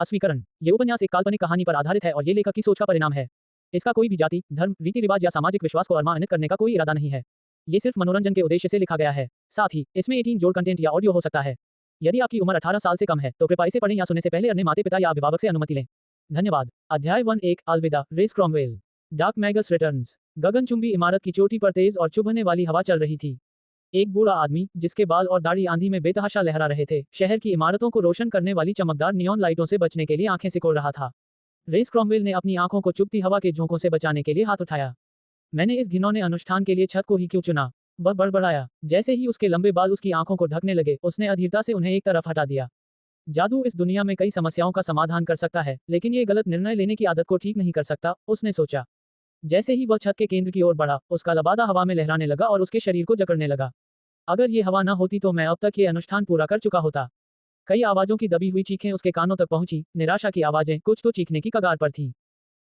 अस्वीकरण। ये उपन्यास एक काल्पनिक कहानी पर आधारित है और ये लेखक की सोच का परिणाम है। इसका कोई भी जाति, धर्म, रीति रिवाज या सामाजिक विश्वास को अवमानित करने का कोई इरादा नहीं है। ये सिर्फ मनोरंजन के उद्देश्य से लिखा गया है। साथ ही इसमें 18 जोड़ कंटेंट या ऑडियो हो सकता है। यदि आपकी उम्र 18 साल से कम है तो कृपया इसे पढ़ें या सुनने से पहले अपने माता पिता या अभिभावक से अनुमति लें। धन्यवाद। अध्याय 1-1 अलविदा Race Cromwell. Dark Magas returns. गगनचुंबी इमारत की चोटी पर तेज और चुभने वाली हवा चल रही थी। एक बूढ़ा आदमी जिसके बाल और दाढ़ी आंधी में बेतहाशा लहरा रहे थे, शहर की इमारतों को रोशन करने वाली चमकदार नियॉन लाइटों से बचने के लिए आंखें सिकोड़ रहा था। रेस क्रॉमवेल ने अपनी आंखों को चुभती हवा के झोंकों से बचाने के लिए हाथ उठाया। मैंने इस घिनौने अनुष्ठान के लिए छत को ही क्यों चुना? वह बड़बड़ाया। जैसे ही उसके लंबे बाल उसकी आंखों को ढकने लगे, उसने अधीरता से उन्हें एक तरफ हटा दिया। जादू इस दुनिया में कई समस्याओं का समाधान कर सकता है, लेकिन ये गलत निर्णय लेने की आदत को ठीक नहीं कर सकता, उसने सोचा। जैसे ही वह छत के केंद्र की ओर बढ़ा, उसका लबादा हवा में लहराने लगा और उसके शरीर को जकड़ने लगा। अगर ये हवा न होती तो मैं अब तक ये अनुष्ठान पूरा कर चुका होता। कई आवाजों की दबी हुई चीखें उसके कानों तक पहुंची, निराशा की आवाजें कुछ तो चीखने की कगार पर थीं।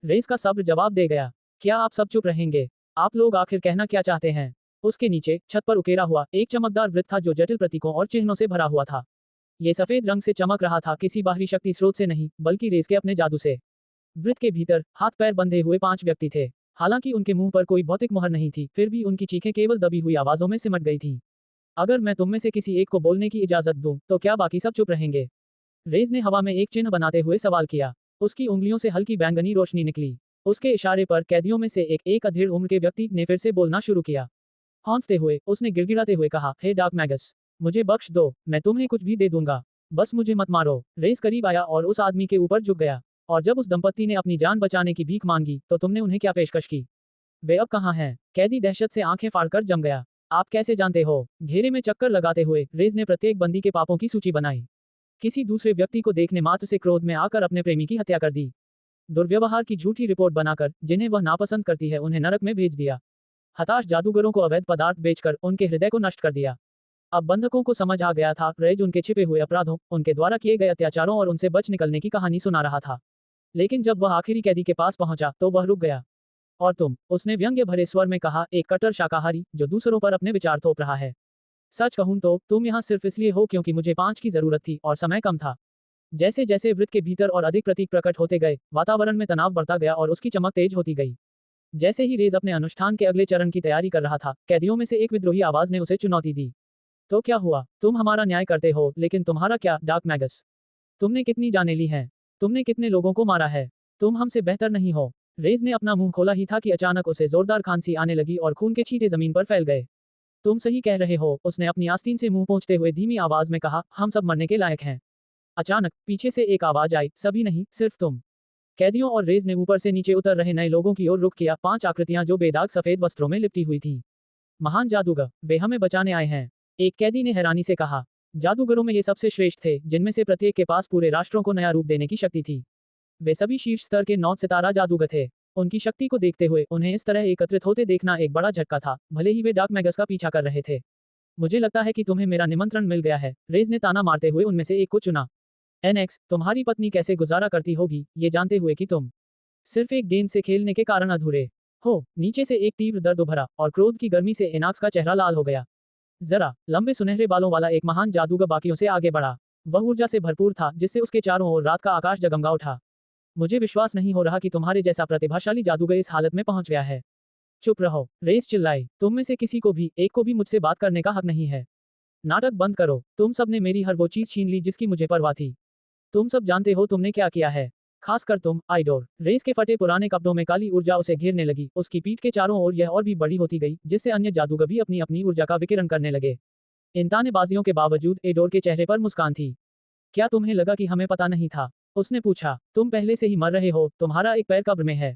रेस का सब्र जवाब दे गया। क्या आप सब चुप रहेंगे? आप लोग आखिर कहना क्या चाहते हैं? उसके नीचे छत पर उकेरा हुआ एक चमकदार वृत्त था जो जटिल प्रतीकों और चिन्हों से भरा हुआ था। ये सफेद रंग से चमक रहा था, किसी बाहरी शक्ति स्रोत से नहीं, बल्कि रेस के अपने जादू से। वृत्त के भीतर हाथ पैर बंधे हुए 5 व्यक्ति थे। हालांकि उनके मुंह पर कोई भौतिक मुहर नहीं थी, फिर भी उनकी चीखें केवल दबी हुई आवाजों में सिमट गई थीं। अगर मैं तुम में से किसी एक को बोलने की इजाजत दूं, तो क्या बाकी सब चुप रहेंगे? रेस ने हवा में एक चिन्ह बनाते हुए सवाल किया। उसकी उंगलियों से हल्की बैंगनी रोशनी निकली। उसके इशारे पर कैदियों में से एक अधेड़ उम्र के व्यक्ति ने फिर से बोलना शुरू किया। हौंकते हुए उसने गिड़गिड़ाते हुए कहा, हे डार्क मैगस, मुझे बख्श दो, मैं तुम्हें कुछ भी दे दूंगा, बस मुझे मत मारो। रेस करीब आया और उस आदमी के ऊपर झुक गया। और जब उस दंपत्ति ने अपनी जान बचाने की भीख मांगी, तो तुमने उन्हें क्या पेशकश की? वे अब कहाँ हैं? कैदी दहशत से आंखें फाड़कर जम गया। आप कैसे जानते हो? घेरे में चक्कर लगाते हुए रेस ने प्रत्येक बंदी के पापों की सूची बनाई। किसी दूसरे व्यक्ति को देखने मात्र से क्रोध में आकर अपने प्रेमी की हत्या कर दी। दुर्व्यवहार की झूठी रिपोर्ट बनाकर जिन्हें वह नापसंद करती है उन्हें नरक में भेज दिया। हताश जादूगरों को अवैध पदार्थ बेचकर उनके हृदय को नष्ट कर दिया। अब बंधकों को समझ आ गया था, रेज उनके छिपे हुए अपराधों, उनके द्वारा किए गए अत्याचारों और उनसे बच निकलने की कहानी सुना रहा था। लेकिन जब वह आखिरी कैदी के पास पहुंचा तो वह रुक गया। और तुम, उसने व्यंग्य भरे स्वर में कहा, एक कट्टर शाकाहारी जो दूसरों पर अपने विचार थोप रहा है। सच कहूं तो तुम यहाँ सिर्फ इसलिए हो क्योंकि मुझे 5 की जरूरत थी और समय कम था। जैसे जैसे वृत्त के भीतर और अधिक प्रतीक प्रकट होते गए, वातावरण में तनाव बढ़ता गया और उसकी चमक तेज होती गई। जैसे ही रेज अपने अनुष्ठान के अगले चरण की तैयारी कर रहा था, कैदियों में से एक विद्रोही आवाज ने उसे चुनौती दी। तो क्या हुआ? तुम हमारा न्याय करते हो, लेकिन तुम्हारा क्या, डार्क मैगस? तुमने कितनी जानें ली हैं? तुमने कितने लोगों को मारा है? तुम हमसे बेहतर नहीं हो। रेज ने अपना मुंह खोला ही था कि अचानक उसे जोरदार खांसी आने लगी और खून के छींटे जमीन पर फैल गए। तुम सही कह रहे हो, उसने अपनी आस्तीन से मुंह पोंछते हुए धीमी आवाज में कहा, हम सब मरने के लायक हैं। अचानक पीछे से एक आवाज आई, सभी नहीं, सिर्फ तुम। कैदियों और रेज ने ऊपर से नीचे उतर रहे नए लोगों की ओर रुख किया। 5 आकृतियां जो बेदाग सफेद वस्त्रों में लिपटी हुई थीं। महान जादूगर, वे हमें बचाने आए हैं, एक कैदी ने हैरानी से कहा। जादूगरों में ये सबसे श्रेष्ठ थे, जिनमें से प्रत्येक के पास पूरे राष्ट्रों को नया रूप देने की शक्ति थी। वे सभी शीर्ष स्तर के 9 सितारा जादूगर थे। उनकी शक्ति को देखते हुए उन्हें इस तरह एकत्रित होते देखना एक बड़ा झटका था, भले ही वे डार्क मैगस का पीछा कर रहे थे। मुझे लगता है कि तुम्हें मेरा निमंत्रण मिल गया है, रेज ने ताना मारते हुए उनमें से एक को चुना। एनएक्स, तुम्हारी पत्नी कैसे गुजारा करती होगी, ये जानते हुए कि तुम सिर्फ एक गेंद से खेलने के कारण अधूरे हो। नीचे से एक तीव्र दर्द उभरा और क्रोध की गर्मी से एनाक्स का चेहरा लाल हो गया। जरा लंबे सुनहरे बालों वाला एक महान जादूगर बाकियों से आगे बढ़ा। वह ऊर्जा से भरपूर था, जिससे उसके चारों ओर रात का आकाश जगमगा उठा। मुझे विश्वास नहीं हो रहा कि तुम्हारे जैसा प्रतिभाशाली जादूगर इस हालत में पहुंच गया है। चुप रहो, रेस चिल्लाई, तुम में से किसी को भी, एक को भी मुझसे बात करने का हक नहीं है। नाटक बंद करो, तुम सब ने मेरी हर वो चीज छीन ली जिसकी मुझे परवाह थी। तुम सब जानते हो तुमने क्या किया है, खासकर तुम, आइडोर। रेस के फटे पुराने कपड़ों में काली ऊर्जा उसे घेरने लगी। उसकी पीठ के चारों ओर यह और भी बड़ी होती गई, जिससे अन्य जादूगर भी अपनी अपनी ऊर्जा का विकिरण करने लगे। इन तानेबाजियों के बावजूद एडोर के चेहरे पर मुस्कान थी। क्या तुम्हें लगा कि हमें पता नहीं था? उसने पूछा। तुम पहले से ही मर रहे हो, तुम्हारा एक पैर कब्र में है।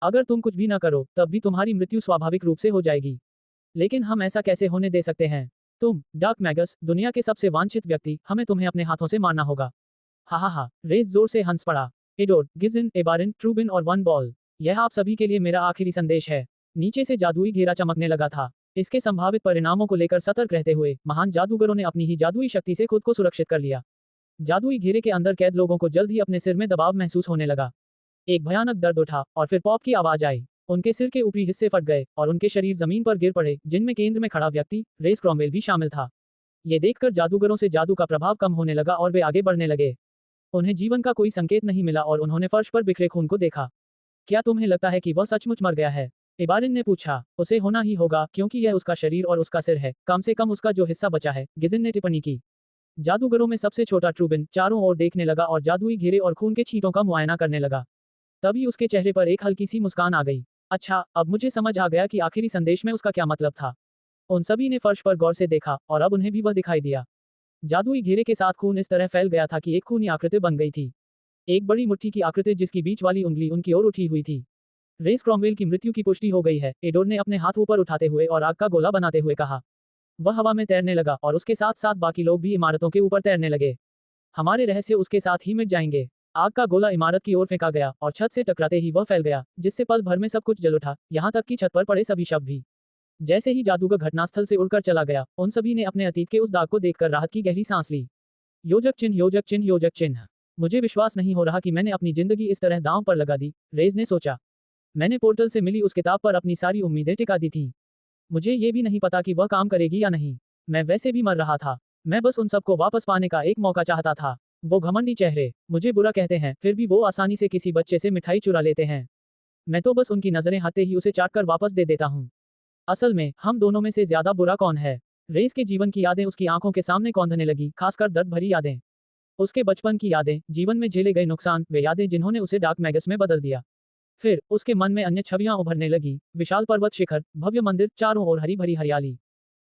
अगर तुम कुछ भी न करो, तब भी तुम्हारी मृत्यु स्वाभाविक रूप से हो जाएगी। लेकिन हम ऐसा कैसे होने दे सकते हैं? तुम, डार्क मैगस, दुनिया के सबसे वांछित व्यक्ति, हमें तुम्हें अपने हाथों से मारना होगा। हा हा हा, रेस जोर से हंस पड़ा। एडोर, गिजिन, एबारिन, ट्रूबिन और वन बॉल, यह आप सभी के लिए मेरा आखिरी संदेश है। नीचे से जादुई घेरा चमकने लगा था। इसके संभावित परिणामों को लेकर सतर्क रहते हुए महान जादूगरों ने अपनी ही जादुई शक्ति से खुद को सुरक्षित कर लिया। जादुई घेरे के अंदर कैद लोगों को जल्द ही अपने सिर में दबाव महसूस होने लगा। एक भयानक दर्द उठा और फिर पॉप की आवाज आई। उनके सिर के ऊपरी हिस्से फट गए और उनके शरीर जमीन पर गिर पड़े, जिनमें केंद्र में खड़ा व्यक्ति, रेस क्रॉमवेल भी शामिल था। ये देखकर जादूगरों से जादू का प्रभाव कम होने लगा और वे आगे बढ़ने लगे। उन्हें जीवन का कोई संकेत नहीं मिला और उन्होंने फर्श पर बिखरे खून को देखा। क्या तुम्हें लगता है कि वह सचमुच मर गया है? इबारिन ने पूछा। उसे होना ही होगा क्योंकि यह उसका शरीर और उसका सिर है, कम से कम उसका जो हिस्सा बचा है, गिजिन ने टिप्पणी की। जादूगरों में सबसे छोटा ट्रूबिन चारों ओर देखने लगा और जादुई घेरे और खून के छींटों का मुआयना करने लगा। तभी उसके चेहरे पर एक हल्की सी मुस्कान आ गई। अच्छा, अब मुझे समझ आ गया कि आखिरी संदेश में उसका क्या मतलब था। उन सभी ने फर्श पर गौर से देखा और अब उन्हें भी वह दिखाई दिया। जादुई घेरे के साथ खून इस तरह फैल गया था कि एक खूनी आकृति बन गई थी। एक बड़ी मुट्ठी की आकृति जिसकी बीच वाली उंगली उनकी ओर उठी हुई थी। रेस क्रॉमवेल की मृत्यु की पुष्टि हो गई है, एडोर ने अपने हाथ ऊपर उठाते हुए और आग का गोला बनाते हुए कहा। वह हवा में तैरने लगा और उसके साथ साथ बाकी लोग भी इमारतों के ऊपर तैरने लगे। हमारे रहस्य उसके साथ ही मिट जाएंगे। आग का गोला इमारत की ओर फेंका गया और छत से टकराते ही वह फैल गया, जिससे पल भर में सब कुछ जल उठा, यहाँ तक कि छत पर पड़े सभी शव भी। जैसे ही जादूगर घटनास्थल से उड़कर चला गया, उन सभी ने अपने अतीत के उस दाग को देखकर राहत की गहरी सांस ली। योजक चिन्ह, योजक चिन्ह, योजक चिन्ह। मुझे विश्वास नहीं हो रहा कि मैंने अपनी जिंदगी इस तरह दांव पर लगा दी, रेज ने सोचा। मैंने पोर्टल से मिली उस किताब पर अपनी सारी उम्मीदें टिका दी थीं। मुझे ये भी नहीं पता कि वह काम करेगी या नहीं। मैं वैसे भी मर रहा था। मैं बस उन सबको वापस पाने का एक मौका चाहता था। वो घमंडी चेहरे, मुझे बुरा कहते हैं, फिर भी वो आसानी से किसी बच्चे से मिठाई चुरा लेते हैं। मैं तो बस उनकी नजरें हटते ही उसे चाट कर वापस दे देता हूँ। असल में हम दोनों में से ज्यादा बुरा कौन है? रेस के जीवन की यादें उसकी आंखों के सामने कौंधने लगी, खासकर दर्द भरी यादें। उसके बचपन की यादें, जीवन में झेले गए नुकसान, वे यादें जिन्होंने उसे डार्क मैगस में बदल दिया। फिर उसके मन में अन्य छवियां उभरने लगी, विशाल पर्वत शिखर, भव्य मंदिर, चारों ओर हरी भरी हरियाली।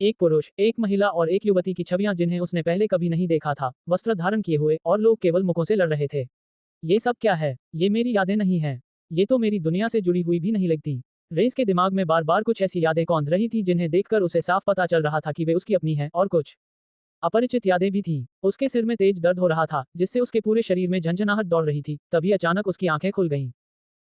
एक पुरुष, एक महिला और एक युवती की छवियां जिन्हें उसने पहले कभी नहीं देखा था, वस्त्र धारण किए हुए, और लोग केवल मुखों से लड़ रहे थे। ये सब क्या है? ये मेरी यादें नहीं हैं। ये तो मेरी दुनिया से जुड़ी हुई भी नहीं लगती। रेस के दिमाग में बार बार कुछ ऐसी यादें कौंध रही थी जिन्हें देखकर उसे साफ पता चल रहा था कि वे उसकी अपनी हैं, और कुछ अपरिचित यादें भी थीं। उसके सिर में तेज दर्द हो रहा था, जिससे उसके पूरे शरीर में झंझनाहट दौड़ रही थी। तभी अचानक उसकी आंखें खुल गईं।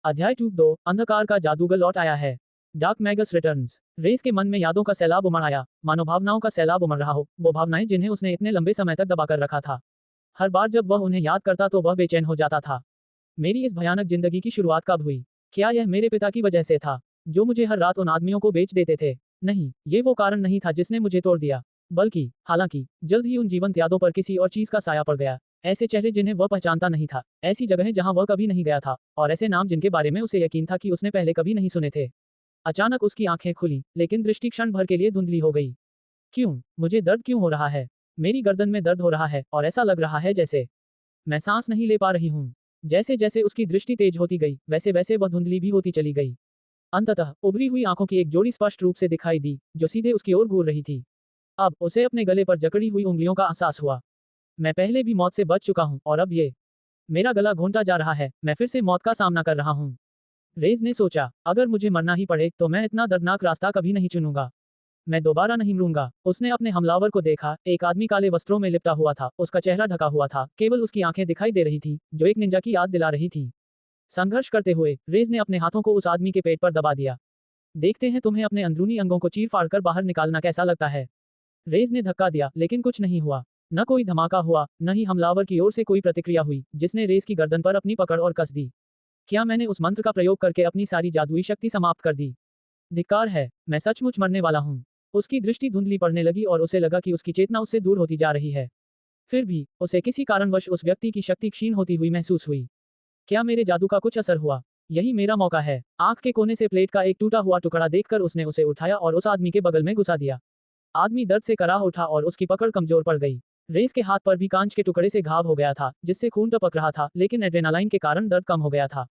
अध्याय 2, अंधकार का जादूगर लौट आया है। Dark Magas returns. रेस के मन में यादों का सैलाब उमड़ आया, मानो भावनाओं का सैलाब उमड़ रहा हो, वो भावनाएं जिन्हें उसने इतने लंबे समय तक दबाकर रखा था। हर बार जब वह उन्हें याद करता तो वह बेचैन हो जाता था। मेरी इस भयानक जिंदगी की शुरुआत कब हुई? क्या यह मेरे पिता की वजह से था, जो मुझे हर रात उन आदमियों को बेच देते थे? नहीं, ये वो कारण नहीं था जिसने मुझे तोड़ दिया। बल्कि, हालांकि, जल्द ही उन जीवंत यादों पर किसी और चीज का साया पड़ गया। ऐसे चेहरे जिन्हें वह पहचानता नहीं था, ऐसी जगहें जहां वह कभी नहीं गया था, और ऐसे नाम जिनके बारे में उसे यकीन था कि उसने पहले कभी नहीं सुने थे। अचानक उसकी आंखें खुली, लेकिन दृष्टि क्षण भर के लिए धुंधली हो गई। क्यों? मुझे दर्द क्यों हो रहा है? मेरी गर्दन में दर्द हो रहा है, और ऐसा लग रहा है जैसे मैं सांस नहीं ले पा रही हूँ। जैसे जैसे उसकी दृष्टि तेज होती गई, वैसे वैसे वह धुंधली भी होती चली गई। अंततः उभरी हुई आंखों की एक जोड़ी स्पष्ट रूप से दिखाई दी, जो सीधे उसकी ओर घूर रही थी। अब उसे अपने गले पर जकड़ी हुई उंगलियों का एहसास हुआ। मैं पहले भी मौत से बच चुका हूँ, और अब ये मेरा गला घोंटा जा रहा है। मैं फिर से मौत का सामना कर रहा हूँ। रेज ने सोचा, अगर मुझे मरना ही पड़े तो मैं इतना दर्दनाक रास्ता कभी नहीं चुनूंगा। मैं दोबारा नहीं मरूंगा। उसने अपने हमलावर को देखा। एक आदमी काले वस्त्रों में लिपटा हुआ था, उसका चेहरा ढका हुआ था, केवल उसकी आंखें दिखाई दे रही थी, जो एक निंजा की याद दिला रही थी। संघर्ष करते हुए रेज ने अपने हाथों को उस आदमी के पेट पर दबा दिया। देखते हैं तुम्हें अपने अंदरूनी अंगों को चीर फाड़ कर बाहर निकालना कैसा लगता है। रेज ने धक्का दिया, लेकिन कुछ नहीं हुआ। न कोई धमाका हुआ, न ही हमलावर की ओर से कोई प्रतिक्रिया हुई, जिसने रेज की गर्दन पर अपनी पकड़ और कस दी। क्या मैंने उस मंत्र का प्रयोग करके अपनी सारी जादुई शक्ति समाप्त कर दी? धिक्कार है, मैं सचमुच मरने वाला हूँ। उसकी दृष्टि धुंधली पड़ने लगी और उसे लगा कि उसकी चेतना उससे दूर होती जा रही है। फिर भी उसे किसी कारणवश उस व्यक्ति की शक्ति क्षीण होती हुई महसूस हुई। क्या मेरे जादू का कुछ असर हुआ? यही मेरा मौका है। आंख के कोने से प्लेट का एक टूटा हुआ टुकड़ा देखकर उसने उसे उठाया और उस आदमी के बगल में घुसा दिया। आदमी दर्द से कराह उठा और उसकी पकड़ कमजोर पड़ गई। रेस के हाथ पर भी कांच के टुकड़े से घाव हो गया था, जिससे खून टपक रहा था, लेकिन एड्रेनालाइन के कारण दर्द कम हो गया था।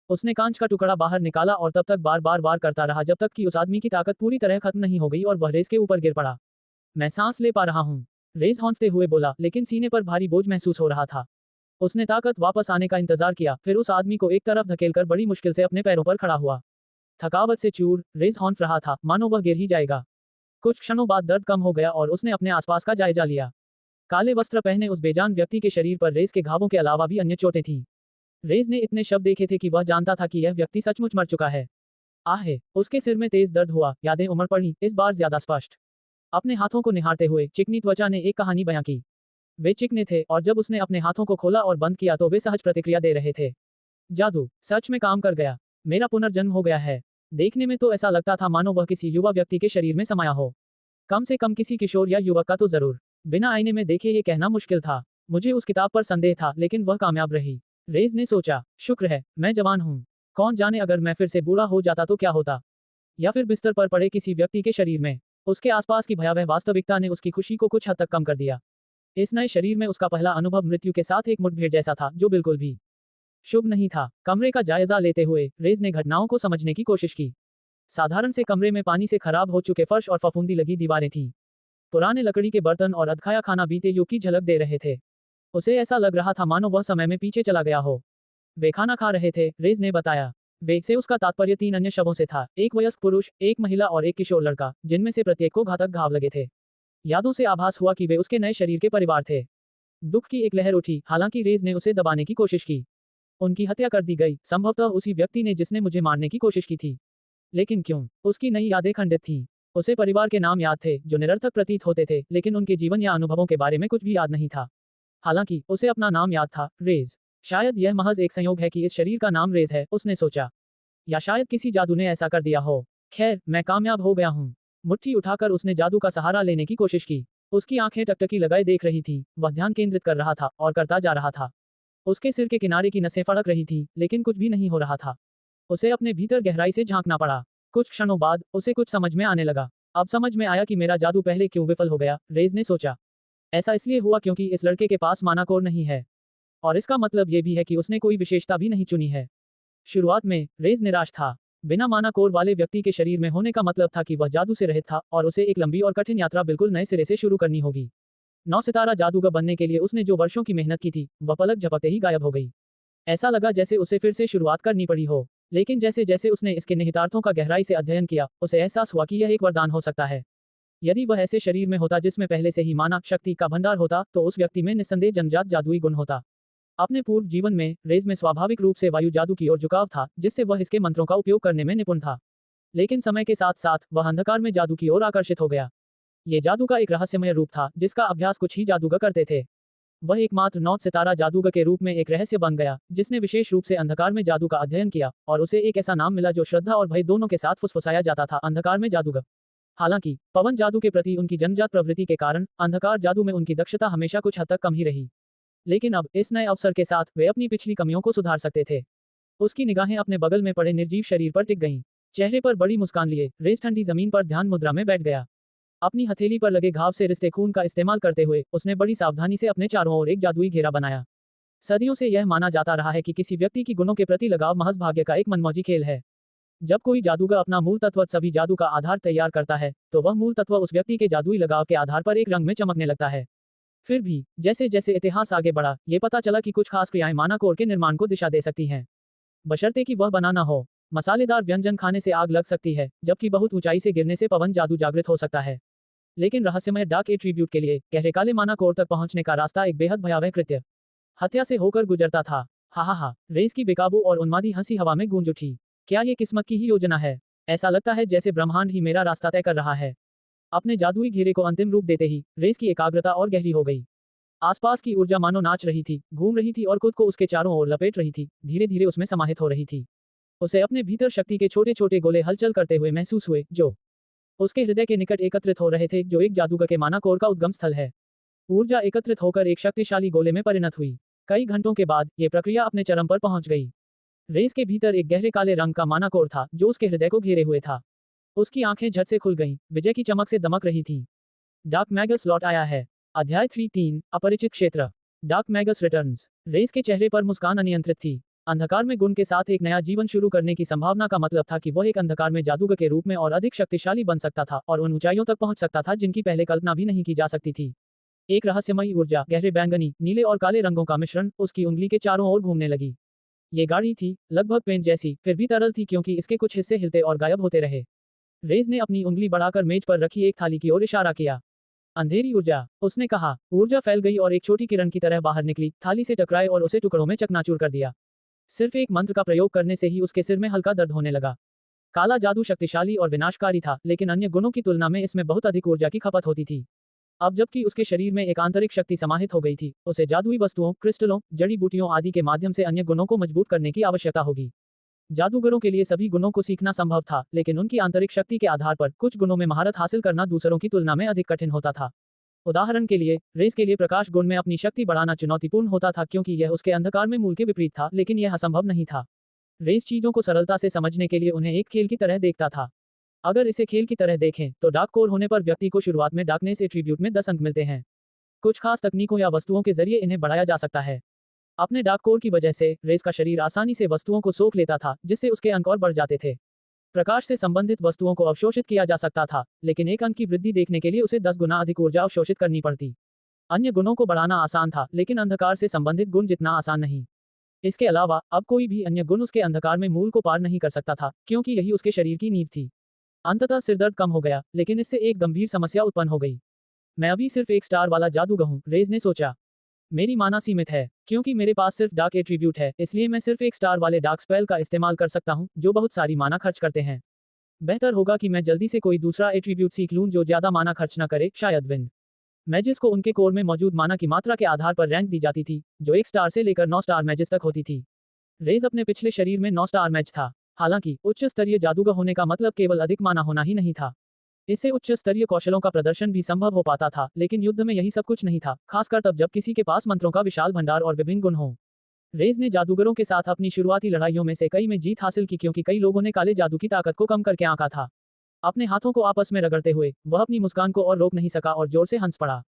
उसने कांच का टुकड़ा बाहर निकाला और तब तक बार बार वार करता रहा जब तक कि उस आदमी की ताकत पूरी तरह खत्म नहीं हो गई और वह रेस के ऊपर गिर पड़ा। मैं सांस ले पा रहा हूँ, रेस हौंकते हुए बोला, लेकिन सीने पर भारी बोझ महसूस हो रहा था। उसने ताकत वापस आने का इंतजार किया, फिर उस आदमी को एक तरफ धकेलकर बड़ी मुश्किल से अपने पैरों पर खड़ा हुआ। थकावट से चूर, रेस हौंक रहा था, मानो वह गिर ही जाएगा। कुछ क्षणों बाद दर्द कम हो गया और उसने अपने आसपास का जायजा लिया। काले वस्त्र पहने उस बेजान व्यक्ति के शरीर पर रेस के घावों के अलावा भी अन्य चोटें थीं। रेस ने इतने शब्द देखे थे कि वह जानता था कि यह व्यक्ति सचमुच मर चुका है। आहे, उसके सिर में तेज दर्द हुआ, यादें उमड़ पड़ी, इस बार ज्यादा स्पष्ट। अपने हाथों को निहारते हुए चिकनी त्वचा ने एक कहानी बयां की। वे चिकने थे और जब उसने अपने हाथों को खोला और बंद किया तो वे सहज प्रतिक्रिया दे रहे थे। जादू सच में काम कर गया। मेरा पुनर्जन्म हो गया है। देखने में तो ऐसा लगता था मानो वह किसी युवा व्यक्ति के शरीर में समाया हो। कम से कम किसी किशोर या युवक का तो जरूर। बिना आईने में देखे ये कहना मुश्किल था। मुझे उस किताब पर संदेह था, लेकिन वह कामयाब रही। रेज ने सोचा, शुक्र है, मैं जवान हूँ। कौन जाने अगर मैं फिर से बूढ़ा हो जाता तो क्या होता। या फिर बिस्तर पर पड़े किसी व्यक्ति के शरीर में। उसके आसपास की भयावह वास्तविकता ने उसकी खुशी को कुछ हद तक कम कर दिया। इस नए शरीर में उसका पहला अनुभव मृत्यु के साथ एक मुठभेड़ जैसा था, जो बिल्कुल भी शुभ नहीं था। कमरे का जायजा लेते हुए रेज ने घटनाओं को समझने की कोशिश की। साधारण से कमरे में पानी से खराब हो चुके फर्श और फफूंदी लगी दीवारें थीं। पुराने लकड़ी के बर्तन और अधखाया खाना बीते युग की झलक दे रहे थे। उसे ऐसा लग रहा था मानो वह समय में पीछे चला गया हो। वे खाना खा रहे थे, रेज ने बताया। वे से उसका तात्पर्य 3 अन्य शवों से था, एक वयस्क पुरुष, एक महिला और एक किशोर लड़का, जिनमें से प्रत्येक को घातक घाव लगे थे। यादों से आभास हुआ कि वे उसके नए शरीर के परिवार थे। दुख की एक लहर उठी, हालांकि रेज ने उसे दबाने की कोशिश की। उनकी हत्या कर दी गई, संभवतः उसी व्यक्ति ने जिसने मुझे मारने की कोशिश की थी। लेकिन क्यों? उसकी नई यादें खंडित थीं। उसे परिवार के नाम याद थे, जो निरर्थक प्रतीत होते थे, लेकिन उनके जीवन या अनुभवों के बारे में कुछ भी याद नहीं था। हालांकि उसे अपना नाम याद था, रेज। शायद यह महज एक संयोग है कि इस शरीर का नाम रेज है, उसने सोचा। या शायद किसी जादू ने ऐसा कर दिया हो। खैर, मैं कामयाब हो गया हूँ। मुट्ठी उठाकर उसने जादू का सहारा लेने की कोशिश की। उसकी आंखें टकटकी लगाए देख रही थी। वह ध्यान केंद्रित कर रहा था और करता जा रहा था। उसके सिर के किनारे की नसें फड़क रही थीं, लेकिन कुछ भी नहीं हो रहा था। उसे अपने भीतर गहराई से झांकना पड़ा। कुछ क्षणों बाद उसे कुछ समझ में आने लगा। अब समझ में आया कि मेरा जादू पहले क्यों विफल हो गया, रेज ने सोचा। ऐसा इसलिए हुआ क्योंकि इस लड़के के पास मानाकोर नहीं है। और इसका मतलब ये भी है कि उसने कोई विशेषता भी नहीं चुनी है। शुरुआत में रेज निराश था। बिना मानाकोर वाले व्यक्ति के शरीर में होने का मतलब था कि वह जादू से रहित था और उसे एक लंबी और कठिन यात्रा बिल्कुल नए सिरे से शुरू करनी होगी। 9 सितारा जादूगर बनने के लिए उसने जो वर्षों की मेहनत की थी, वह पलक झपकते ही गायब हो गई। ऐसा लगा जैसे उसे फिर से शुरुआत करनी पड़ी हो। लेकिन जैसे जैसे उसने इसके निहितार्थों का गहराई से अध्ययन किया, उसे एहसास हुआ कि यह एक वरदान हो सकता है। यदि वह ऐसे शरीर में होता जिसमें पहले से ही माना शक्ति का भंडार होता, तो उस व्यक्ति में निस्संदेह जन्मजात जादुई गुण होता। अपने पूर्व जीवन में रेज में स्वाभाविक रूप से वायु जादू की ओर झुकाव था, जिससे वह इसके मंत्रों का उपयोग करने में निपुण था। लेकिन समय के साथ साथ वह अंधकार में जादू की ओर आकर्षित हो गया। ये जादू का एक रहस्यमय रूप था, जिसका अभ्यास कुछ ही जादूगर करते थे। वह एकमात्र 9 सितारा जादूगर के रूप में एक रहस्य बन गया, जिसने विशेष रूप से अंधकार में जादू का अध्ययन किया, और उसे एक ऐसा नाम मिला जो श्रद्धा और भय दोनों के साथ फुसफुसाया जाता था, अंधकार में जादूगर। हालांकि पवन जादू के प्रति उनकी जन्मजात प्रवृत्ति के कारण अंधकार जादू में उनकी दक्षता हमेशा कुछ हद तक कम ही रही। लेकिन अब इस नए अवसर के साथ वे अपनी पिछली कमियों को सुधार सकते थे। उसकी निगाहें अपने बगल में पड़े निर्जीव शरीर पर टिक गईं। चेहरे पर बड़ी मुस्कान लिए रेज ठंडी जमीन पर ध्यान मुद्रा में बैठ गया। अपनी हथेली पर लगे घाव से रिश्ते खून का इस्तेमाल करते हुए उसने बड़ी सावधानी से अपने चारों ओर एक जादुई घेरा बनाया। सदियों से यह माना जाता रहा है कि किसी व्यक्ति की गुणों के प्रति लगाव महज भाग्य का एक मनमौजी खेल है। जब कोई जादूगर अपना मूल तत्व सभी जादू का आधार तैयार करता है, तो वह मूल तत्व उस व्यक्ति के जादुई लगाव के आधार पर एक रंग में चमकने लगता है। फिर भी जैसे जैसे इतिहास आगे बढ़ा, ये पता चला कि कुछ खास क्रियाएं मानाकोर के निर्माण को दिशा दे सकती हैं, बशर्ते कि वह बनाना हो। मसालेदार व्यंजन खाने से आग लग सकती है, जबकि बहुत ऊंचाई से गिरने से पवन जादू जागृत हो सकता है। लेकिन रहस्यमय डार्क एट्रीब्यूट के लिए गहरे काले मानाकोर तक पहुंचने का रास्ता एक बेहद भयावह कृत्य हत्या से होकर गुजरता था। हा, रेस की बेकाबू और उन्मादी हंसी हवा में गूंज उठी। क्या ये किस्मत की ही योजना है? ऐसा लगता है जैसे ब्रह्मांड ही मेरा रास्ता तय कर रहा है। अपने जादुई घेरे को अंतिम रूप देते ही रेस की एकाग्रता और गहरी हो गई। आसपास की ऊर्जा मानो नाच रही थी, घूम रही थी और खुद को उसके चारों ओर लपेट रही थी, धीरे धीरे उसमें समाहित हो रही थी। उसे अपने भीतर शक्ति के छोटे छोटे गोले हलचल करते हुए महसूस हुए, जो उसके हृदय के निकट एकत्रित हो रहे थे, जो एक जादूगर के मानाकोर का उद्गम स्थल है। ऊर्जा एकत्रित होकर एक शक्तिशाली गोले में परिणत हुई। कई घंटों के बाद ये प्रक्रिया अपने चरम पर पहुंच गई। रेस के भीतर एक गहरे काले रंग का मानाकोर था, जो उसके हृदय को घेरे हुए था। उसकी आंखें झट से खुल गईं, विजय की चमक से दमक रही थीं। डार्क मैगस लौट आया है। अध्याय 3 अपरिचित क्षेत्र। Dark Magas returns. रेस के चेहरे पर मुस्कान अनियंत्रित थी। अंधकार में गुण के साथ एक नया जीवन शुरू करने की संभावना का मतलब था कि वह एक अंधकार में जादूगर के रूप में और अधिक शक्तिशाली बन सकता था और उन ऊंचाइयों तक पहुंच सकता था जिनकी पहले कल्पना भी नहीं की जा सकती थी। एक रहस्यमयी ऊर्जा, गहरे बैंगनी, नीले और काले रंगों का मिश्रण, उसकी उंगली के चारों ओर घूमने लगी। ये गाढ़ी थी, लगभग पेंट जैसी, फिर भी तरल थी क्योंकि इसके कुछ हिस्से हिलते और गायब होते रहे। रेज ने अपनी उंगली बढ़ाकर मेज पर रखी एक थाली की ओर इशारा किया। अंधेरी ऊर्जा, उसने कहा। ऊर्जा फैल गई और एक छोटी किरण की तरह बाहर निकली, थाली से टकराए और उसे टुकड़ों में चकनाचूर कर दिया। सिर्फ एक मंत्र का प्रयोग करने से ही उसके सिर में हल्का दर्द होने लगा। काला जादू शक्तिशाली और विनाशकारी था, लेकिन अन्य गुणों की तुलना में इसमें बहुत अधिक ऊर्जा की खपत होती थी। अब जबकि उसके शरीर में एक आंतरिक शक्ति समाहित हो गई थी, उसे जादुई वस्तुओं, क्रिस्टलों, जड़ी बूटियों आदि के माध्यम से अन्य गुणों को मजबूत करने की आवश्यकता होगी। जादूगरों के लिए सभी गुणों को सीखना संभव था, लेकिन उनकी आंतरिक शक्ति के आधार पर कुछ गुणों में महारत हासिल करना दूसरों की तुलना में अधिक कठिन होता था। उदाहरण के लिए, रेस के लिए प्रकाश गुण में अपनी शक्ति बढ़ाना चुनौतीपूर्ण होता था क्योंकि यह उसके अंधकार में मूल के विपरीत था, लेकिन यह असंभव नहीं था। रेस चीजों को सरलता से समझने के लिए उन्हें एक खेल की तरह देखता था। अगर इसे खेल की तरह देखें, तो डार्क कोर होने पर व्यक्ति को शुरुआत में डार्कनेस एट्रीब्यूट में 10 अंक मिलते हैं। कुछ खास तकनीकों या वस्तुओं के जरिए इन्हें बढ़ाया जा सकता है। अपने डार्क कोर की वजह से रेस का शरीर आसानी से वस्तुओं को सोख लेता था, जिससे उसके अंक और बढ़ जाते थे। प्रकाश से संबंधित वस्तुओं को अवशोषित किया जा सकता था, लेकिन एक अंक की वृद्धि देखने के लिए उसे 10 गुना अधिक ऊर्जा अवशोषित करनी पड़ती। अन्य गुणों को बढ़ाना आसान था, लेकिन अंधकार से संबंधित गुण जितना आसान नहीं। इसके अलावा अब कोई भी अन्य गुण उसके अंधकार में मूल को पार नहीं कर सकता था, क्योंकि यही उसके शरीर की नींव थी। अंततः सिरदर्द कम हो गया, लेकिन इससे एक गंभीर समस्या उत्पन्न हो गई। मैं अभी सिर्फ एक स्टार वाला जादूगर हूं, रेज ने सोचा। मेरी माना सीमित है, क्योंकि मेरे पास सिर्फ डार्क एट्रीब्यूट है, इसलिए मैं सिर्फ एक स्टार वाले डार्क स्पेल का इस्तेमाल कर सकता हूं, जो बहुत सारी माना खर्च करते हैं। बेहतर होगा कि मैं जल्दी से कोई दूसरा एट्रीब्यूट सीख लूं जो ज्यादा माना खर्च न करे, शायद विंड मैजिस को उनके कोर में मौजूद माना की मात्रा के आधार पर रैंक दी जाती थी, जो 1 स्टार से लेकर 9 स्टार मैजिस तक होती थी। रेज अपने पिछले शरीर में 9 स्टार मैच था। हालांकि उच्च स्तरीय जादूगर होने का मतलब केवल अधिक माना होना ही नहीं था। इससे उच्च स्तरीय कौशलों का प्रदर्शन भी संभव हो पाता था, लेकिन युद्ध में यही सब कुछ नहीं था, खासकर तब जब किसी के पास मंत्रों का विशाल भंडार और विभिन्न गुण हों। रेज ने जादूगरों के साथ अपनी शुरुआती लड़ाइयों में से कई में जीत हासिल की क्योंकि कई लोगों ने काले जादू की ताकत को कम करके आंका था। अपने हाथों को आपस में रगड़ते हुए वह अपनी मुस्कान को और रोक नहीं सका और जोर से हंस पड़ा।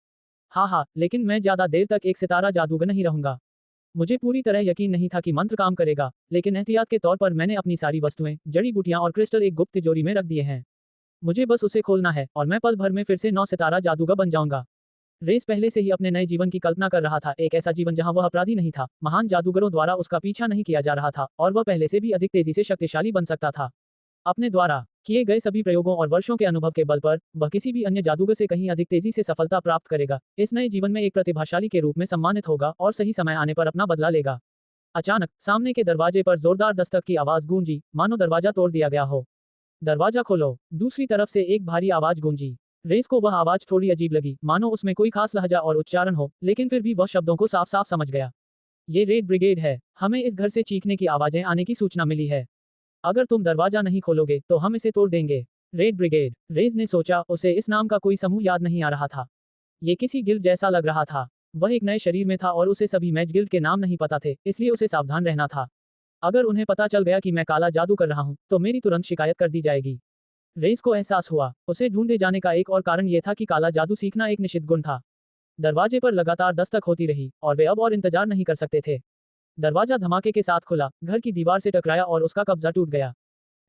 हाँ, लेकिन मैं ज्यादा देर तक एक सितारा जादूगर नहीं रहूंगा। मुझे पूरी तरह यकीन नहीं था कि मंत्र काम करेगा, लेकिन एहतियात के तौर पर मैंने अपनी सारी वस्तुएं, जड़ी बूटियां और क्रिस्टल एक गुप्त तिजोरी में रख दिए हैं। मुझे बस उसे खोलना है और मैं पल भर में फिर से 9 सितारा जादूगर बन जाऊंगा। रेस पहले से ही अपने नए जीवन की कल्पना कर रहा था, एक ऐसा जीवन जहां वह अपराधी नहीं था, महान जादूगरों द्वारा उसका पीछा नहीं किया जा रहा था, और वह पहले से भी अधिक तेजी से शक्तिशाली बन सकता था। अपने द्वारा किए गए सभी प्रयोगों और वर्षों के अनुभव के बल पर वह किसी भी अन्य जादूगर से कहीं अधिक तेजी से सफलता प्राप्त करेगा। इस नए जीवन में एक प्रतिभाशाली के रूप में सम्मानित होगा और सही समय आने पर अपना बदला लेगा। अचानक सामने के दरवाजे पर जोरदार दस्तक की आवाज गूंजी, मानो दरवाजा तोड़ दिया गया हो। दरवाजा खोलो। दूसरी तरफ से एक भारी आवाज गूंजी। रेस को वह आवाज थोड़ी अजीब लगी, मानो उसमें कोई खास लहजा और उच्चारण हो, लेकिन फिर भी वह शब्दों को साफ साफ समझ गया। ये रेड ब्रिगेड है। हमें इस घर से चीखने की आवाजें आने की सूचना मिली है। अगर तुम दरवाजा नहीं खोलोगे तो हम इसे तोड़ देंगे। Red brigade. रेज ने सोचा, उसे इस नाम का कोई समूह याद नहीं आ रहा था। ये किसी गिल्ड जैसा लग रहा था। वह एक नए शरीर में था और उसे सभी मैच गिल्ड के नाम नहीं पता थे, इसलिए उसे सावधान रहना था। अगर उन्हें पता चल गया कि मैं काला जादू कर रहा हूं, तो मेरी तुरंत शिकायत कर दी जाएगी। रेस को एहसास हुआ, उसे ढूंढे जाने का एक और कारण यह था कि काला जादू सीखना एक निषिद्ध गुण था। दरवाजे पर लगातार दस्तक होती रही और वे अब और इंतजार नहीं कर सकते थे। दरवाजा धमाके के साथ खुला, घर की दीवार से टकराया और उसका कब्जा टूट गया।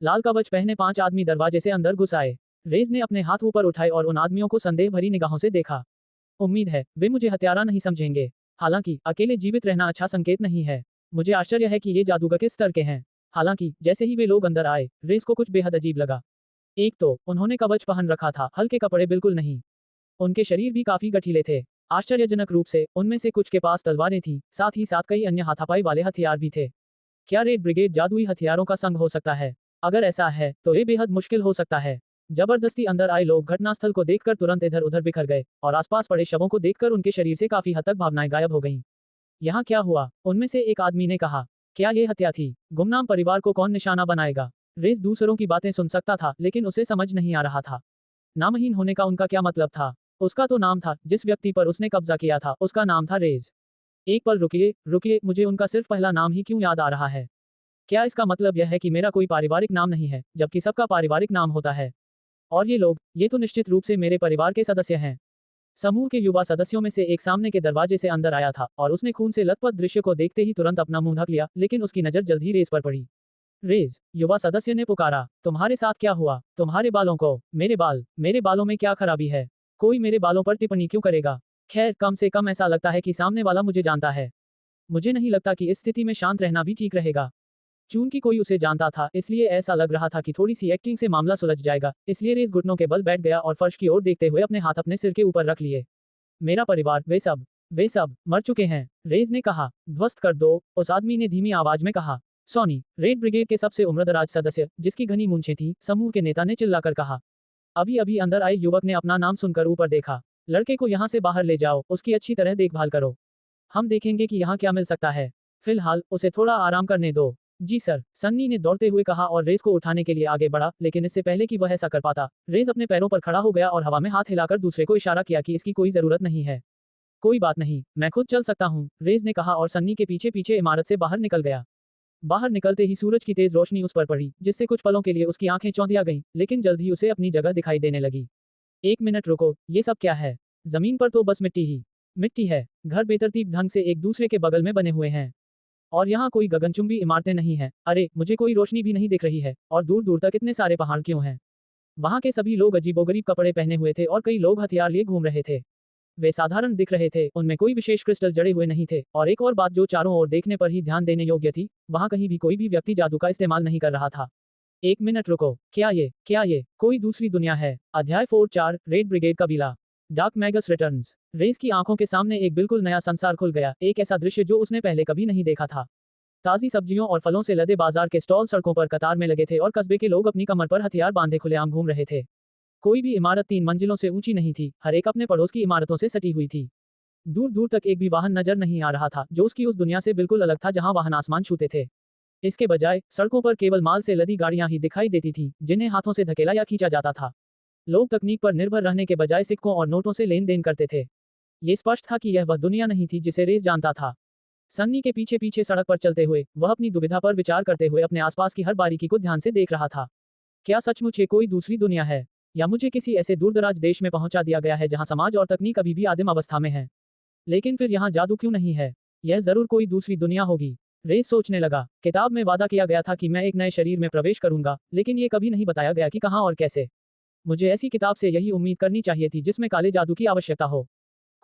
लाल कवच पहने 5 आदमी दरवाजे से अंदर घुस आए। रेज ने अपने हाथ ऊपर उठाए और उन आदमियों को संदेह भरी निगाहों से देखा। उम्मीद है वे मुझे हत्यारा नहीं समझेंगे। हालांकि अकेले जीवित रहना अच्छा संकेत नहीं है। मुझे आश्चर्य है कि ये जादूगर किस स्तर के हैं। हालांकि जैसे ही वे लोग अंदर आए, रेज को कुछ बेहद अजीब लगा। एक तो उन्होंने कवच पहन रखा था, हल्के कपड़े बिल्कुल नहीं। उनके शरीर भी काफी गठीले थे। आश्चर्यजनक रूप से उनमें से कुछ के पास तलवारें थीं, साथ ही साथ कई अन्य हाथापाई वाले हथियार भी थे। क्या रेड ब्रिगेड जादुई हथियारों का संघ हो सकता है? अगर ऐसा है तो ये बेहद मुश्किल हो सकता है। जबरदस्ती अंदर आए लोग घटनास्थल को देखकर तुरंत इधर उधर बिखर गए और आसपास पड़े शवों को देखकर उनके शरीर से काफी हद तक भावनाएं गायब हो गईं। यहाँ क्या हुआ? उनमें से एक आदमी ने कहा। क्या ये हत्या थी? गुमनाम परिवार को कौन निशाना बनाएगा? रेस दूसरों की बातें सुन सकता था, लेकिन उसे समझ नहीं आ रहा था। नामहीन होने का उनका क्या मतलब था? उसका तो नाम था, जिस व्यक्ति पर उसने कब्जा किया था उसका नाम था रेज। एक पल रुकिए, मुझे उनका सिर्फ पहला नाम ही क्यों याद आ रहा है? क्या इसका मतलब यह है कि मेरा कोई पारिवारिक नाम नहीं है, जबकि सबका पारिवारिक नाम होता है? और ये लोग, ये तो निश्चित रूप से मेरे परिवार के सदस्य हैं। समूह के युवा सदस्यों में से एक सामने के दरवाजे से अंदर आया था और उसने खून से लथपथ दृश्य को देखते ही तुरंत अपना मुंह ढक लिया, लेकिन उसकी नजर जल्द ही रेज पर पड़ी। रेज, युवा सदस्य ने पुकारा, तुम्हारे साथ क्या हुआ? तुम्हारे बालों को? मेरे बालों में क्या खराबी है? कोई मेरे बालों पर टिप्पणी क्यों करेगा? खैर, कम से कम ऐसा लगता है कि सामने वाला मुझे जानता है। मुझे नहीं लगता कि इस स्थिति में शांत रहना भी ठीक रहेगा। चूंकि कोई उसे जानता था, इसलिए ऐसा लग रहा था कि थोड़ी सी एक्टिंग से मामला सुलझ जाएगा, इसलिए रेस घुटनों के बल बैठ गया और फर्श की ओर देखते हुए अपने हाथ अपने सिर के ऊपर रख लिए। मेरा परिवार, वे सब मर चुके हैं, रेस ने कहा। ध्वस्त कर दो, उस आदमी ने धीमी आवाज में कहा। सोनी, रेड ब्रिगेड के सबसे उम्रदराज सदस्य, जिसकी घनी मूंछें थीं, समूह के नेता ने चिल्लाकर कहा। अभी अभी अंदर आए युवक ने अपना नाम सुनकर ऊपर देखा। लड़के को यहाँ से बाहर ले जाओ, उसकी अच्छी तरह देखभाल करो। हम देखेंगे कि यहाँ क्या मिल सकता है। फिलहाल उसे थोड़ा आराम करने दो। जी सर, सन्नी ने दौड़ते हुए कहा और रेस को उठाने के लिए आगे बढ़ा, लेकिन इससे पहले कि वह ऐसा कर पाता, रेस अपने पैरों पर खड़ा हो गया और हवा में हाथ हिलाकर दूसरे को इशारा किया कि इसकी कोई जरूरत नहीं है। कोई बात नहीं, मैं खुद चल सकता हूँ, रेस ने कहा और सन्नी के पीछे पीछे इमारत से बाहर निकल गया। बाहर निकलते ही सूरज की तेज रोशनी उस पर पड़ी, जिससे कुछ पलों के लिए उसकी आंखें चौंधिया गईं, लेकिन जल्द ही उसे अपनी जगह दिखाई देने लगी। एक मिनट रुको, ये सब क्या है? जमीन पर तो बस मिट्टी है। घर बेतरतीब ढंग से एक दूसरे के बगल में बने हुए हैं। और यहाँ कोई गगनचुंबी इमारतें नहीं हैं। अरे, मुझे कोई रोशनी भी नहीं दिख रही है, और दूर दूर तक इतने सारे पहाड़ क्यों हैं? वहाँ के सभी लोग अजीबोगरीब कपड़े पहने हुए थे और कई लोग हथियार लिए घूम रहे थे। वे साधारण दिख रहे थे, उनमें कोई विशेष क्रिस्टल जड़े हुए नहीं थे, और एक और बात जो चारों ओर देखने पर ही ध्यान देने योग्य थी, वहाँ कहीं भी कोई भी व्यक्ति जादू का इस्तेमाल नहीं कर रहा था। एक मिनट रुको, क्या ये कोई दूसरी दुनिया है? अध्याय 4 रेड ब्रिगेड कबीला। Dark Magas returns. रेस की आंखों के सामने एक बिल्कुल नया संसार खुल गया, एक ऐसा दृश्य जो उसने पहले कभी नहीं देखा था। ताजी सब्जियों और फलों से लदे बाजार के स्टॉल सड़कों पर कतार में लगे थे और कस्बे के लोग अपनी कमर पर हथियार बांधे खुलेआम घूम रहे थे। कोई भी इमारत 3 मंजिलों से ऊंची नहीं थी, हर एक अपने पड़ोस की इमारतों से सटी हुई थी। दूर दूर तक एक भी वाहन नजर नहीं आ रहा था, जो उसकी उस दुनिया से बिल्कुल अलग था जहां वाहन आसमान छूते थे। इसके बजाय सड़कों पर केवल माल से लदी गाड़ियां ही दिखाई देती थीं, जिन्हें हाथों से धकेला या खींचा जाता था। लोग तकनीक पर निर्भर रहने के बजाय सिक्कों और नोटों से लेन देन करते थे। ये स्पष्ट था कि यह वह दुनिया नहीं थी जिसे रेस जानता था। सन्नी के पीछे पीछे सड़क पर चलते हुए, वह अपनी दुविधा पर विचार करते हुए अपने आसपास की हर बारीकी को ध्यान से देख रहा था। क्या सचमुच ये कोई दूसरी दुनिया है, या मुझे किसी ऐसे दूरदराज देश में पहुंचा दिया गया है जहां समाज और तकनीक अभी भी आदिम अवस्था में है? लेकिन फिर यहाँ जादू क्यों नहीं है? यह जरूर कोई दूसरी दुनिया होगी। रेस सोचने लगा, किताब में वादा किया गया था कि मैं एक नए शरीर में प्रवेश करूंगा, लेकिन ये कभी नहीं बताया गया कि कहाँ और कैसे। मुझे ऐसी किताब से यही उम्मीद करनी चाहिए थी जिसमें काले जादू की आवश्यकता हो।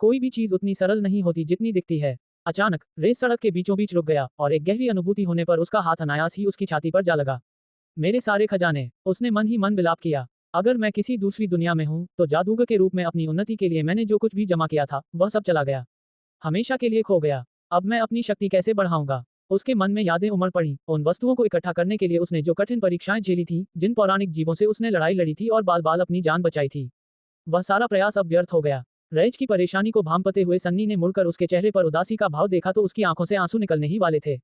कोई भी चीज उतनी सरल नहीं होती जितनी दिखती है। अचानक रेस सड़क के बीचों बीच रुक गया, और एक गहरी अनुभूति होने पर उसका हाथ अनायास ही उसकी छाती पर जा लगा। मेरे सारे खजाने, उसने मन ही मन विलाप किया। अगर मैं किसी दूसरी दुनिया में हूँ, तो जादूगर के रूप में अपनी उन्नति के लिए मैंने जो कुछ भी जमा किया था, वह सब चला गया, हमेशा के लिए खो गया। अब मैं अपनी शक्ति कैसे बढ़ाऊंगा? उसके मन में यादें उमड़ पड़ी, उन वस्तुओं को इकट्ठा करने के लिए उसने जो कठिन परीक्षाएं झेली थी, जिन पौराणिक जीवों से उसने लड़ाई लड़ी थी और बाल बाल अपनी जान बचाई थी। वह सारा प्रयास अब व्यर्थ हो गया। रैज की परेशानी को भांपते हुए सन्नी ने मुड़कर उसके चेहरे पर उदासी का भाव देखा तो उसकी आंखों से आंसू निकलने ही वाले थे।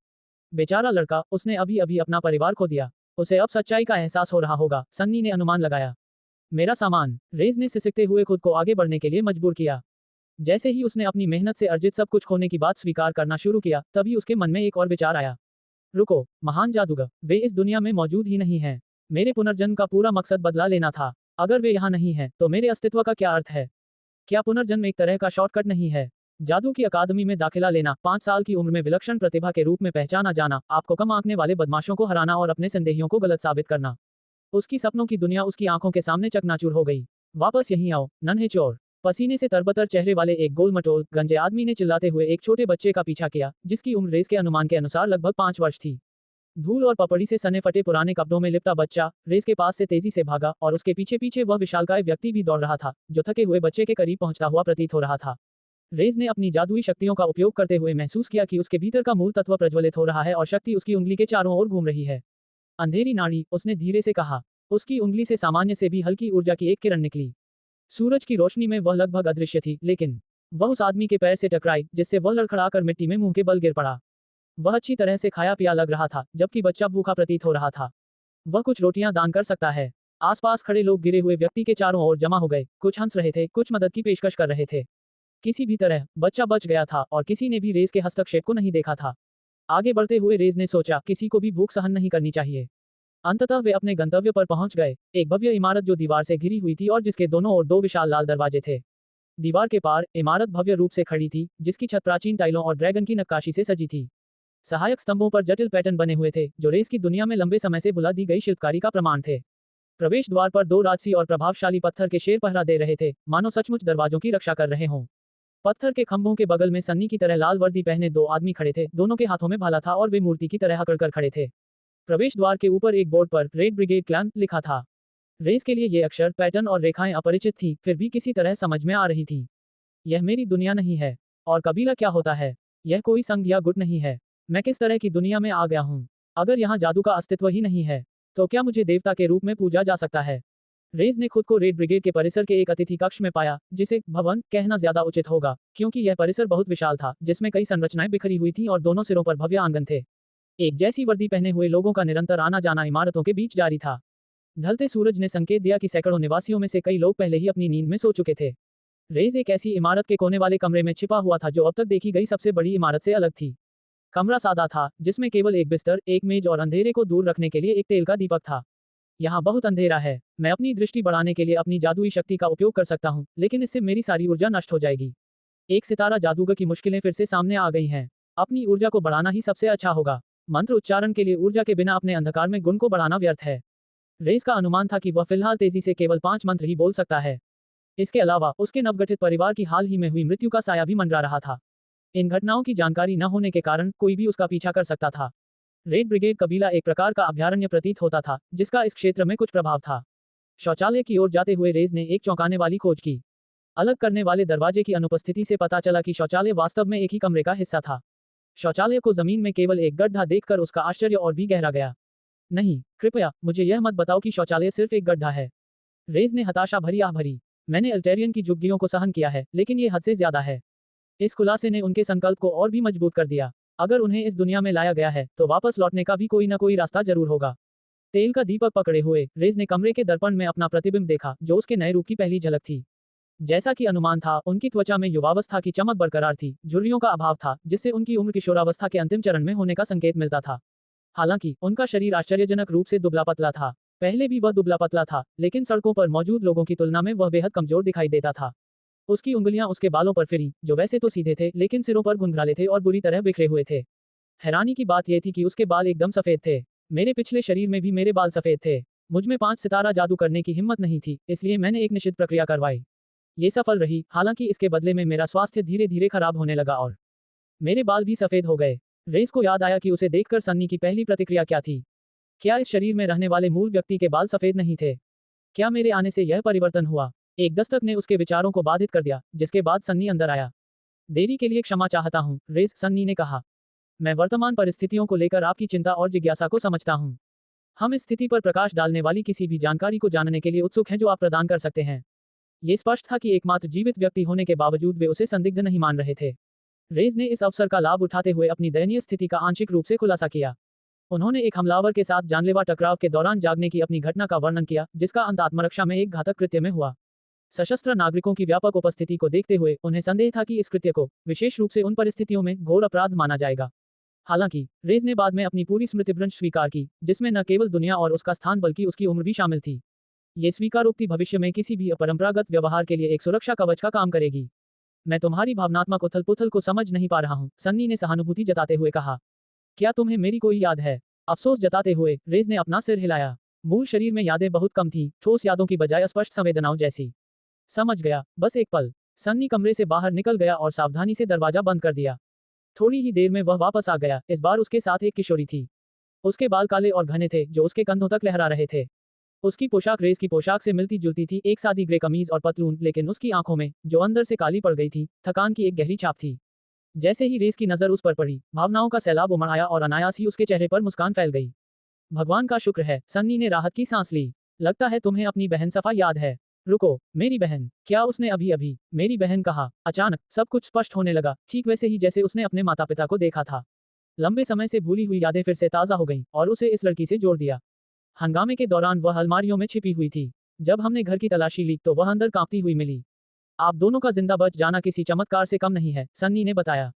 बेचारा लड़का, उसने अभी अभी अपना परिवार खो दिया। उसे अब सच्चाई का एहसास हो रहा होगा, सन्नी ने अनुमान लगाया। मेरा सामान, रेज ने सिसकते हुए खुद को आगे बढ़ने के लिए मजबूर किया। जैसे ही उसने अपनी मेहनत से अर्जित सब कुछ खोने की बात स्वीकार करना शुरू किया, तभी उसके मन में एक और विचार आया। रुको, महान जादूगर, वे इस दुनिया में मौजूद ही नहीं हैं। मेरे पुनर्जन्म का पूरा मकसद बदला लेना था। अगर वे यहाँ नहीं हैं, तो मेरे अस्तित्व का क्या अर्थ है? क्या पुनर्जन्म एक तरह का शॉर्टकट नहीं है? जादू की अकादमी में दाखिला लेना, 5 साल की उम्र में विलक्षण प्रतिभा के रूप में पहचाना जाना, आपको कम आंकने वाले बदमाशों को हराना और अपने संदेहियों को गलत साबित करना। उसकी सपनों की दुनिया उसकी आंखों के सामने चकनाचूर हो गई। वापस यहीं आओ, नन्हे चोर। पसीने से तरबतर चेहरे वाले एक गोल मटोल गंजे आदमी ने चिल्लाते हुए एक छोटे बच्चे का पीछा किया, जिसकी उम्र रेस के अनुमान के अनुसार लगभग 5 वर्ष थी। धूल और पपड़ी से सने फटे पुराने कपड़ों में लिपटा बच्चा रेस के पास से तेजी से भागा, और उसके पीछे पीछे वह विशालकाय व्यक्ति भी दौड़ रहा था, जो थके हुए बच्चे के करीब पहुंचता हुआ प्रतीत हो रहा था। रेस ने अपनी जादुई शक्तियों का उपयोग करते हुए महसूस किया कि उसके भीतर का मूल तत्व प्रज्वलित हो रहा है और शक्ति उसकी उंगली के चारों ओर घूम रही है। अंधेरी नाड़ी, उसने धीरे से कहा। उसकी उंगली से सामान्य से भी हल्की ऊर्जा की एक किरण निकली। सूरज की रोशनी में वह लगभग अदृश्य थी, लेकिन वह उस आदमी के पैर से टकराई, जिससे वह लड़खड़ाकर मिट्टी में मुंह के बल गिर पड़ा। वह अच्छी तरह से खाया पिया लग रहा था, जबकि बच्चा भूखा प्रतीत हो रहा था। वह कुछ रोटियां दान कर सकता है। आसपास खड़े लोग गिरे हुए व्यक्ति के चारों ओर जमा हो गए, कुछ हंस रहे थे, कुछ मदद की पेशकश कर रहे थे। किसी भी तरह बच्चा बच गया था, और किसी ने भी रेस के हस्तक्षेप को नहीं देखा था। आगे बढ़ते हुए रेस ने सोचा, किसी को भी भूख सहन नहीं करनी चाहिए। अंततः वे अपने गंतव्य पर पहुंच गए, एक भव्य इमारत जो दीवार से घिरी हुई थी और जिसके दोनों ओर 2 विशाल लाल दरवाजे थे। दीवार के पार इमारत भव्य रूप से खड़ी थी, जिसकी छत प्राचीन टाइलों और ड्रैगन की नक्काशी से सजी थी। सहायक स्तंभों पर जटिल पैटर्न बने हुए थे, जो रेस की दुनिया में लंबे समय से भुला दी गई शिल्पकारी का प्रमाण थे। प्रवेश द्वार पर 2 राजसी और प्रभावशाली पत्थर के शेर पहरा दे रहे थे, मानो सचमुच दरवाजों की रक्षा कर रहे हों। पत्थर के खंभों के बगल में सन्नी की तरह लाल वर्दी पहने 2 आदमी खड़े थे, दोनों के हाथों में भाला था और वे मूर्ति की तरह अकड़कर खड़े थे। प्रवेश द्वार के ऊपर एक बोर्ड पर रेड ब्रिगेड क्लैन लिखा था। रेस के लिए ये अक्षर, पैटर्न और रेखाएं अपरिचित थीं, फिर भी किसी तरह समझ में आ रही थीं। यह मेरी दुनिया नहीं है। और कबीला क्या होता है? यह कोई संघ या गुट नहीं है। मैं किस तरह की दुनिया में आ गया हूँ? अगर यहाँ जादू का अस्तित्व ही नहीं है, तो क्या मुझे देवता के रूप में पूजा जा सकता है? रेस ने खुद को रेड ब्रिगेड के परिसर के एक अतिथि कक्ष में पाया, जिसे भवन कहना ज्यादा उचित होगा, क्योंकि यह परिसर बहुत विशाल था, जिसमें कई संरचनाएं बिखरी हुई थीं और दोनों सिरों पर भव्य आंगन थे। एक जैसी वर्दी पहने हुए लोगों का निरंतर आना जाना इमारतों के बीच जारी था। ढलते सूरज ने संकेत दिया कि सैकड़ों निवासियों में से कई लोग पहले ही अपनी नींद में सो चुके थे। रेज एक ऐसी इमारत के कोने वाले कमरे में छिपा हुआ था जो अब तक देखी गई सबसे बड़ी इमारत से अलग थी। कमरा सादा था, जिसमें केवल एक बिस्तर, एक मेज और अंधेरे को दूर रखने के लिए एक तेल का दीपक था। यहाँ बहुत अंधेरा है। मैं अपनी दृष्टि बढ़ाने के लिए अपनी जादुई शक्ति का उपयोग कर सकता हूँ, लेकिन इससे मेरी सारी ऊर्जा नष्ट हो जाएगी। एक सितारा जादूगर की मुश्किलें फिर से सामने आ गई हैं। अपनी ऊर्जा को बढ़ाना ही सबसे अच्छा होगा। मंत्र उच्चारण के लिए ऊर्जा के बिना अपने अंधकार में गुण को बढ़ाना व्यर्थ है। रेस का अनुमान था कि वह फिलहाल तेजी से केवल 5 मंत्र ही बोल सकता है। इसके अलावा उसके नवगठित परिवार की हाल ही में हुई मृत्यु का साया भी मंडरा रहा था। इन घटनाओं की जानकारी न होने के कारण कोई भी उसका पीछा कर सकता था। रेड ब्रिगेड कबीला एक प्रकार का अभयारण्य प्रतीत होता था, जिसका इस क्षेत्र में कुछ प्रभाव था। शौचालय की ओर जाते हुए रेज ने एक चौंकाने वाली खोज की। अलग करने वाले दरवाजे की अनुपस्थिति से पता चला कि शौचालय वास्तव में एक ही कमरे का हिस्सा था। शौचालय को जमीन में केवल एक गड्ढा देखकर उसका आश्चर्य और भी गहरा गया। नहीं, कृपया मुझे यह मत बताओ कि शौचालय सिर्फ एक गड्ढा है। रेज ने हताशा भरी आह भरी। मैंने अल्टेरियन की झुग्गियों को सहन किया है, लेकिन ये हद से ज्यादा है। इस खुलासे ने उनके संकल्प को और भी मजबूत कर दिया। अगर उन्हें इस दुनिया में लाया गया है, तो वापस लौटने का भी कोई न कोई रास्ता जरूर होगा। तेल का दीपक पकड़े हुए रेज ने कमरे के दर्पण में अपना प्रतिबिंब देखा, जो उसके नए रूप की पहली झलक थी। जैसा कि अनुमान था, उनकी त्वचा में युवावस्था की चमक बरकरार थी। झुर्रियों का अभाव था, जिससे उनकी उम्र किशोरावस्था के अंतिम चरण में होने का संकेत मिलता था। हालांकि उनका शरीर आश्चर्यजनक रूप से दुबला पतला था। पहले भी वह दुबला पतला था, लेकिन सड़कों पर मौजूद लोगों की तुलना में वह बेहद कमजोर दिखाई देता था। उसकी उंगलियां उसके बालों पर फिरी, जो वैसे तो सीधे थे, लेकिन सिरों पर घुंघराले थे और बुरी तरह बिखरे हुए थे। हैरानी की बात यह थी कि उसके बाल एकदम सफेद थे। मेरे पिछले शरीर में भी मेरे बाल सफेद थे। मुझ में 5 सितारा जादू करने की हिम्मत नहीं थी, इसलिए मैंने एक निश्चित प्रक्रिया करवाई। ये सफल रही, हालांकि इसके बदले में मेरा स्वास्थ्य धीरे धीरे खराब होने लगा और मेरे बाल भी सफेद हो गए। रेस को याद आया कि उसे देखकर सन्नी की पहली प्रतिक्रिया क्या थी। क्या इस शरीर में रहने वाले मूल व्यक्ति के बाल सफेद नहीं थे? क्या मेरे आने से यह परिवर्तन हुआ? एक दस्तक ने उसके विचारों को बाधित कर दिया, जिसके बाद सन्नी अंदर आया। देरी के लिए क्षमा चाहता हूँ, रेस, सन्नी ने कहा। मैं वर्तमान परिस्थितियों को लेकर आपकी चिंता और जिज्ञासा को समझता हूँ। हम इस स्थिति पर प्रकाश डालने वाली किसी भी जानकारी को जानने के लिए उत्सुक हैं जो आप प्रदान कर सकते हैं। ये स्पष्ट था कि एकमात्र जीवित व्यक्ति होने के बावजूद वे उसे संदिग्ध नहीं मान रहे थे। रेज ने इस अवसर का लाभ उठाते हुए अपनी दयनीय स्थिति का आंशिक रूप से खुलासा किया। उन्होंने एक हमलावर के साथ जानलेवा टकराव के दौरान जागने की अपनी घटना का वर्णन किया, जिसका अंत आत्मरक्षा में एक घातक कृत्य में हुआ। सशस्त्र नागरिकों की व्यापक उपस्थिति को देखते हुए उन्हें संदेह था कि इस कृत्य को, विशेष रूप से उन परिस्थितियों में, घोर अपराध माना जाएगा। हालांकि रेज ने बाद में अपनी पूरी स्मृतिभ्रंश स्वीकार की, जिसमें न केवल दुनिया और उसका स्थान बल्कि उसकी उम्र भी शामिल थी। ये स्वीकारोक्ति भविष्य में किसी भी अपरंपरागत व्यवहार के लिए एक सुरक्षा कवच का काम करेगी। मैं तुम्हारी भावनात्मक उथल पुथल को समझ नहीं पा रहा हूँ, सन्नी ने सहानुभूति जताते हुए कहा। क्या तुम्हें मेरी कोई याद है? अफसोस जताते हुए रेज ने अपना सिर हिलाया। मूल शरीर में यादें बहुत कम थीं, ठोस यादों की बजाय स्पष्ट संवेदनाओं जैसी। समझ गया, बस एक पल। सन्नी कमरे से बाहर निकल गया और सावधानी से दरवाजा बंद कर दिया। थोड़ी ही देर में वह वापस आ गया। इस बार उसके साथ एक किशोरी थी। उसके बाल काले और घने थे, जो उसके कंधों तक लहरा रहे थे। उसकी पोशाक रेस की पोशाक से मिलती जुलती थी, एक सादी ग्रे कमीज और पतलून, लेकिन उसकी आंखों में, जो अंदर से काली पड़ गई थी, थकान की एक गहरी छाप थी। जैसे ही रेस की नजर उस पर पड़ी, भावनाओं का सैलाब उमड़ आया और अनायास ही उसके चेहरे पर मुस्कान फैल गई। भगवान का शुक्र है, सन्नी ने राहत की सांस ली। लगता है तुम्हें अपनी बहन सफा याद है। रुको, मेरी बहन? क्या उसने अभी अभी मेरी बहन कहा? अचानक सब कुछ स्पष्ट होने लगा, ठीक वैसे ही जैसे उसने अपने माता पिता को देखा था। लंबे समय से भूली हुई यादें फिर से ताजा हो गईं और उसे इस लड़की से जोड़ दिया। हंगामे के दौरान वह अलमारियों में छिपी हुई थी। जब हमने घर की तलाशी ली तो वह अंदर कांपती हुई मिली। आप दोनों का जिंदा बच जाना किसी चमत्कार से कम नहीं है, सन्नी ने बताया।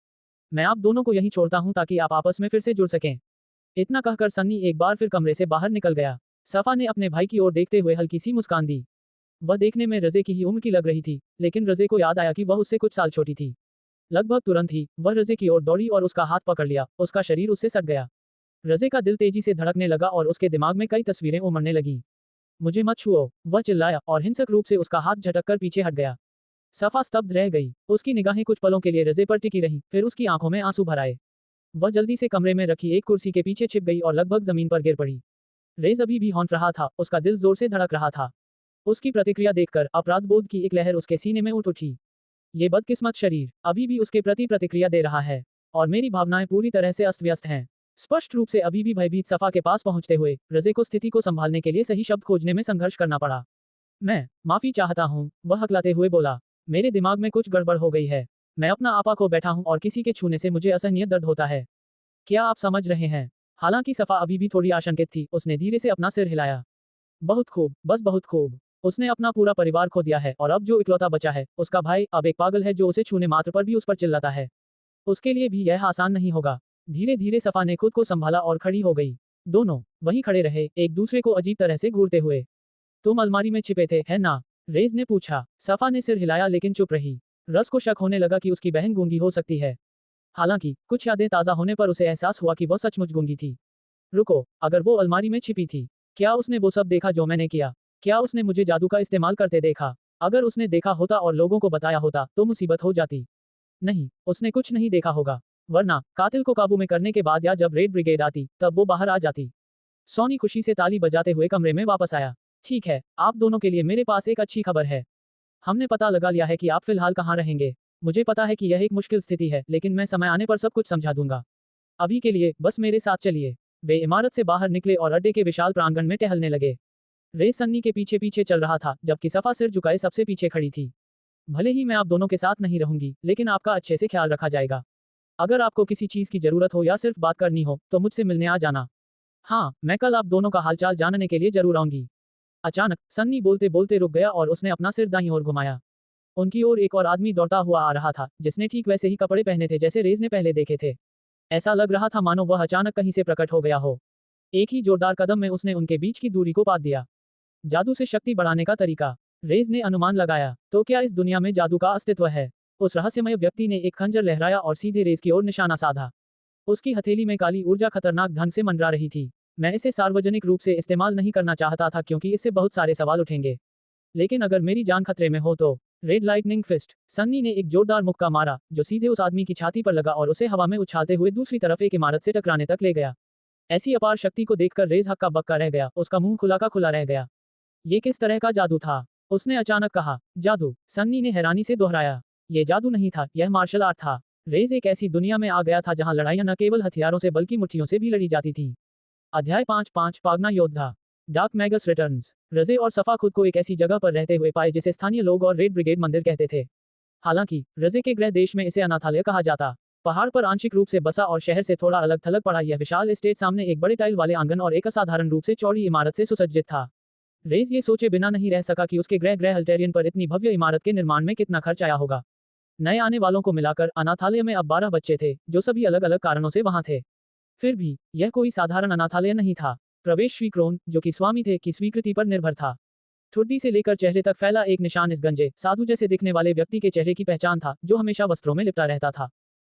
मैं आप दोनों को यहीं छोड़ता हूं ताकि आप आपस में फिर से जुड़ सकें। इतना कहकर सन्नी एक बार फिर कमरे से बाहर निकल गया। सफा ने अपने भाई की ओर देखते हुए हल्की सी मुस्कान दी। वह देखने में रज़े की ही उम्र की लग रही थी, लेकिन रज़े को याद आया कि वह उससे कुछ साल छोटी थी। लगभग तुरंत ही वह रज़े की ओर दौड़ी और उसका हाथ पकड़ लिया। उसका शरीर उससे सट गया। रज़े का दिल तेजी से धड़कने लगा और उसके दिमाग में कई तस्वीरें उमड़ने लगीं। मुझे मत छुओ, वह चिल्लाया और हिंसक रूप से उसका हाथ झटककर पीछे हट गया। सफा स्तब्ध रह गई। उसकी निगाहें कुछ पलों के लिए रज़े पर टिकी रहीं, फिर उसकी आंखों में आंसू भर आए। वह जल्दी से कमरे में रखी एक कुर्सी के पीछे छिप गई और लगभग जमीन पर गिर पड़ी। रेज अभी भी हौंफ रहा था, उसका दिल जोर से धड़क रहा था। उसकी प्रतिक्रिया देखकर अपराधबोध की एक लहर उसके सीने में उठ उठी। ये बदकिस्मत शरीर अभी भी उसके प्रति प्रतिक्रिया दे रहा है, और मेरी भावनाएं पूरी तरह से अस्त व्यस्त हैं। स्पष्ट रूप से अभी भी भयभीत सफा के पास पहुंचते हुए रज़े को स्थिति को संभालने के लिए सही शब्द खोजने में संघर्ष करना पड़ा। मैं माफी चाहता हूँ, वह हकलाते हुए बोला। मेरे दिमाग में कुछ गड़बड़ हो गई है। मैं अपना आपा खो बैठा हूँ और किसी के छूने से मुझे असहनीय दर्द होता है। क्या आप समझ रहे हैं? हालांकि सफा अभी भी थोड़ी आशंकित थी, उसने धीरे से अपना सिर हिलाया। बहुत खूब, बस बहुत खूब। उसने अपना पूरा परिवार खो दिया है और अब जो इकलौता बचा है, उसका भाई अब एक पागल है जो उसे छूने मात्र पर भी उस पर चिल्लाता है। उसके लिए भी यह आसान नहीं होगा। धीरे धीरे सफा ने खुद को संभाला और खड़ी हो गई। दोनों वहीं खड़े रहे, एक दूसरे को अजीब तरह से घूरते हुए। तुम अलमारी में छिपे थे, है ना? रेज ने पूछा। सफा ने सिर हिलाया लेकिन चुप रही। रस को शक होने लगा कि उसकी बहन गूंगी हो सकती है। हालांकि कुछ यादें ताज़ा होने पर उसे एहसास हुआ कि वह सचमुच गूंगी थी। रुको, अगर वो अलमारी में छिपी थी, क्या उसने वो सब देखा जो मैंने किया? क्या उसने मुझे जादू का इस्तेमाल करते देखा? अगर उसने देखा होता और लोगों को बताया होता तो मुसीबत हो जाती। नहीं, उसने कुछ नहीं देखा होगा। वरना कातिल को काबू में करने के बाद या जब रेड ब्रिगेड आती तब वो बाहर आ जाती। सोनी खुशी से ताली बजाते हुए कमरे में वापस आया। ठीक है, आप दोनों के लिए मेरे पास एक अच्छी खबर है। हमने पता लगा लिया है कि आप फिलहाल कहाँ रहेंगे। मुझे पता है कि यह एक मुश्किल स्थिति है, लेकिन मैं समय आने पर सब कुछ समझा दूंगा। अभी के लिए बस मेरे साथ चलिए। वे इमारत से बाहर निकले और अड्डे के विशाल प्रांगण में टहलने लगे। रे सन्नी के पीछे पीछे चल रहा था, जबकि सफा सिर झुकाए सबसे पीछे खड़ी थी। भले ही मैं आप दोनों के साथ नहीं रहूंगी, लेकिन आपका अच्छे से ख्याल रखा जाएगा। अगर आपको किसी चीज की जरूरत हो या सिर्फ बात करनी हो तो मुझसे मिलने आ जाना। हाँ, मैं कल आप दोनों का हालचाल जानने के लिए जरूर आऊंगी। अचानक सन्नी बोलते बोलते रुक गया और उसने अपना सिर दाईं ओर घुमाया। उनकी ओर एक और आदमी दौड़ता हुआ आ रहा था, जिसने ठीक वैसे ही कपड़े पहने थे जैसे रेज ने पहले देखे थे। ऐसा लग रहा था मानो वह अचानक कहीं से प्रकट हो गया हो। एक ही जोरदार कदम में उसने उनके बीच की दूरी को पाट दिया। जादू से शक्ति बढ़ाने का तरीका। रेज ने अनुमान लगाया, तो क्या इस दुनिया में जादू का अस्तित्व है? उस रहस्यमय व्यक्ति ने एक खंजर लहराया और सीधे रेज की ओर निशाना साधा। उसकी हथेली में काली ऊर्जा खतरनाक ढंग से मंडरा रही थी। मैं इसे सार्वजनिक रूप से इस्तेमाल नहीं करना चाहता था क्योंकि इससे बहुत सारे सवाल उठेंगे। लेकिन अगर मेरी जान खतरे में हो तो। Red lightning fist. सन्नी ने एक जोरदार मुक्का मारा, जो सीधे उस आदमी की छाती पर लगा और उसे हवा में उछालते हुए दूसरी तरफ एक इमारत से टकराने तक ले गया। ऐसी अपार शक्ति को देखकर रेज हक्का बक्का रह गया, उसका मुंह खुला का खुला रह गया। ये किस तरह का जादू था? उसने अचानक कहा। जादू? सन्नी ने हैरानी से दोहराया। ये जादू नहीं था, यह मार्शल आर्ट था। रेज एक ऐसी दुनिया में आ गया था जहां लड़ाइयां न केवल हथियारों से बल्कि मुट्ठियों से भी लड़ी जाती थीं। अध्याय 5:5 पागना योद्धा। Dark Magas returns. रजे और सफा खुद को एक ऐसी जगह पर रहते हुए पाए जिसे स्थानीय लोग और रेड ब्रिगेड मंदिर कहते थे। हालांकि रजे के गृह देश में इसे अनाथालय कहा जाता। पहाड़ पर आंशिक रूप से बसा और शहर से थोड़ा अलग थलग पड़ा यह विशाल एस्टेट सामने एक बड़े टाइल वाले आंगन और एक असाधारण रूप से चौड़ी इमारत से सुसज्जित था। रेज ये सोचे बिना नहीं रह सका कि उसके गृह अल्टेरियन पर इतनी भव्य इमारत के निर्माण में कितना खर्च आया होगा। नए आने वालों को मिलाकर अनाथालय में अब 12 बच्चे थे, जो सभी अलग अलग कारणों से वहां थे। फिर भी यह कोई साधारण अनाथालय नहीं था। प्रवेश श्रीक्रोन, जो कि स्वामी थे, की स्वीकृति पर निर्भर था। ठुड्डी से लेकर चेहरे तक फैला एक निशान इस गंजे साधु जैसे दिखने वाले व्यक्ति के चेहरे की पहचान था, जो हमेशा वस्त्रों में लिपटा रहता था।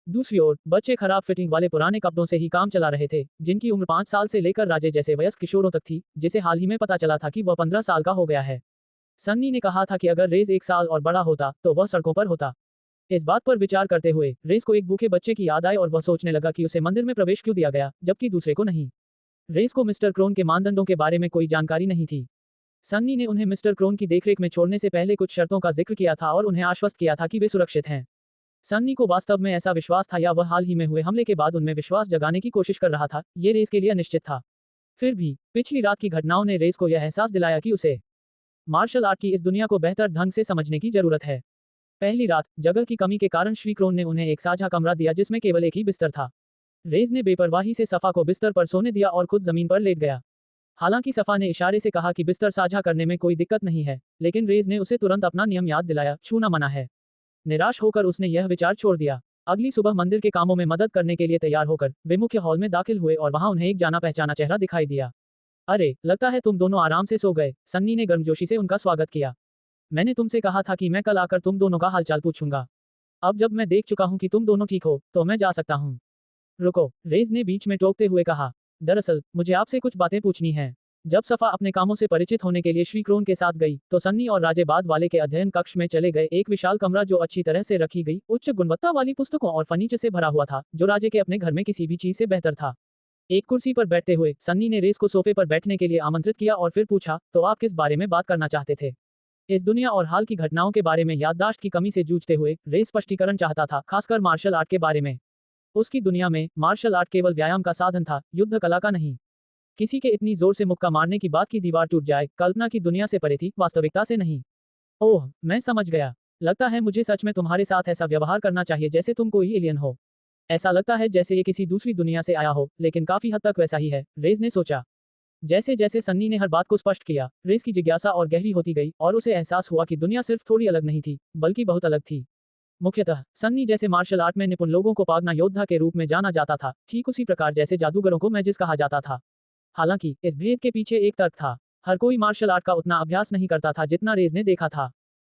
दूसरी ओर बच्चे खराब फिटिंग वाले पुराने कपड़ों से ही काम चला रहे थे, जिनकी उम्र 5 साल से लेकर राजे जैसे वयस्क किशोरों तक थी, जिसे हाल ही में पता चला था कि वह 15 साल का हो गया है। सन्नी ने कहा था कि अगर रेज 1 साल और बड़ा होता तो वह सड़कों पर होता। इस बात पर विचार करते हुए रेस को एक भूखे बच्चे की याद आई और वह सोचने लगा कि उसे मंदिर में प्रवेश क्यों दिया गया, जबकि दूसरे को नहीं। रेस को मिस्टर क्रोन के मानदंडों के बारे में कोई जानकारी नहीं थी। सन्नी ने उन्हें मिस्टर क्रोन की देखरेख में छोड़ने से पहले कुछ शर्तों का जिक्र किया था और उन्हें आश्वस्त किया था कि वे सुरक्षित हैं। सन्नी को वास्तव में ऐसा विश्वास था या वह हाल ही में हुए हमले के बाद उनमें विश्वास जगाने की कोशिश कर रहा था, ये रेस के लिए अनिश्चित था। फिर भी पिछली रात की घटनाओं ने रेस को यह एहसास दिलाया कि उसे मार्शल आर्ट की इस दुनिया को बेहतर ढंग से समझने की जरूरत है। पहली रात जगह की कमी के कारण श्री क्रोन ने उन्हें एक साझा कमरा दिया जिसमें केवल एक ही बिस्तर था। रेज ने बेपरवाही से सफा को बिस्तर पर सोने दिया और खुद जमीन पर लेट गया। हालांकि सफा ने इशारे से कहा कि बिस्तर साझा करने में कोई दिक्कत नहीं है, लेकिन रेज ने उसे तुरंत अपना नियम याद दिलाया, छूना मना है। निराश होकर उसने यह विचार छोड़ दिया। अगली सुबह मंदिर के कामों में मदद करने के लिए तैयार होकर वे मुख्य हॉल में दाखिल हुए और वहां उन्हें एक जाना पहचाना चेहरा दिखाई दिया। अरे, लगता है तुम दोनों आराम से सो गए। सन्नी ने गर्मजोशी से उनका स्वागत किया। मैंने तुमसे कहा था कि मैं कल आकर तुम दोनों का हालचाल पूछूंगा। अब जब मैं देख चुका हूं कि तुम दोनों ठीक हो, तो मैं जा सकता हूं। रुको, रेज ने बीच में टोकते हुए कहा। दरअसल मुझे आपसे कुछ बातें पूछनी हैं। जब सफा अपने कामों से परिचित होने के लिए श्री क्रोन के साथ गई, तो सन्नी और राजे बाद वाले के अध्ययन कक्ष में चले गए। एक विशाल कमरा जो अच्छी तरह से रखी गई, उच्च गुणवत्ता वाली पुस्तकों और फर्नीचर से भरा हुआ था, जो राजे के अपने घर में किसी भी चीज से बेहतर था। एक कुर्सी पर बैठते हुए सन्नी ने रेस को सोफे पर बैठने के लिए आमंत्रित किया और फिर पूछा, तो आप किस बारे में बात करना चाहते थे? इस दुनिया और हाल की घटनाओं के बारे में याददाश्त की कमी से जूझते हुए रेस स्पष्टीकरण चाहता था, खासकर मार्शल आर्ट के बारे में। उसकी दुनिया में मार्शल आर्ट केवल व्यायाम का साधन था, युद्ध कला का नहीं। किसी के इतनी जोर से मुक्का मारने की बात की दीवार टूट जाए, कल्पना की दुनिया से परे थी, वास्तविकता से नहीं। ओह, मैं समझ गया। लगता है मुझे सच में तुम्हारे साथ ऐसा व्यवहार करना चाहिए जैसे तुम कोई एलियन हो। ऐसा लगता है जैसे ये किसी दूसरी दुनिया से आया हो, लेकिन काफी हद तक वैसा ही है, रेज ने सोचा। जैसे जैसे सन्नी ने हर बात को स्पष्ट किया, रेस की जिज्ञासा और गहरी होती गई और उसे एहसास हुआ कि दुनिया सिर्फ थोड़ी अलग नहीं थी, बल्कि बहुत अलग थी। मुख्यतः सन्नी जैसे मार्शल आर्ट में निपुण लोगों को पागना योद्धा के रूप में जाना जाता था, ठीक उसी प्रकार जैसे जादूगरों को मैजिस कहा जाता था। हालांकि इस भेद के पीछे एक तर्क था। हर कोई मार्शल आर्ट का उतना अभ्यास नहीं करता था जितना रेज ने देखा था।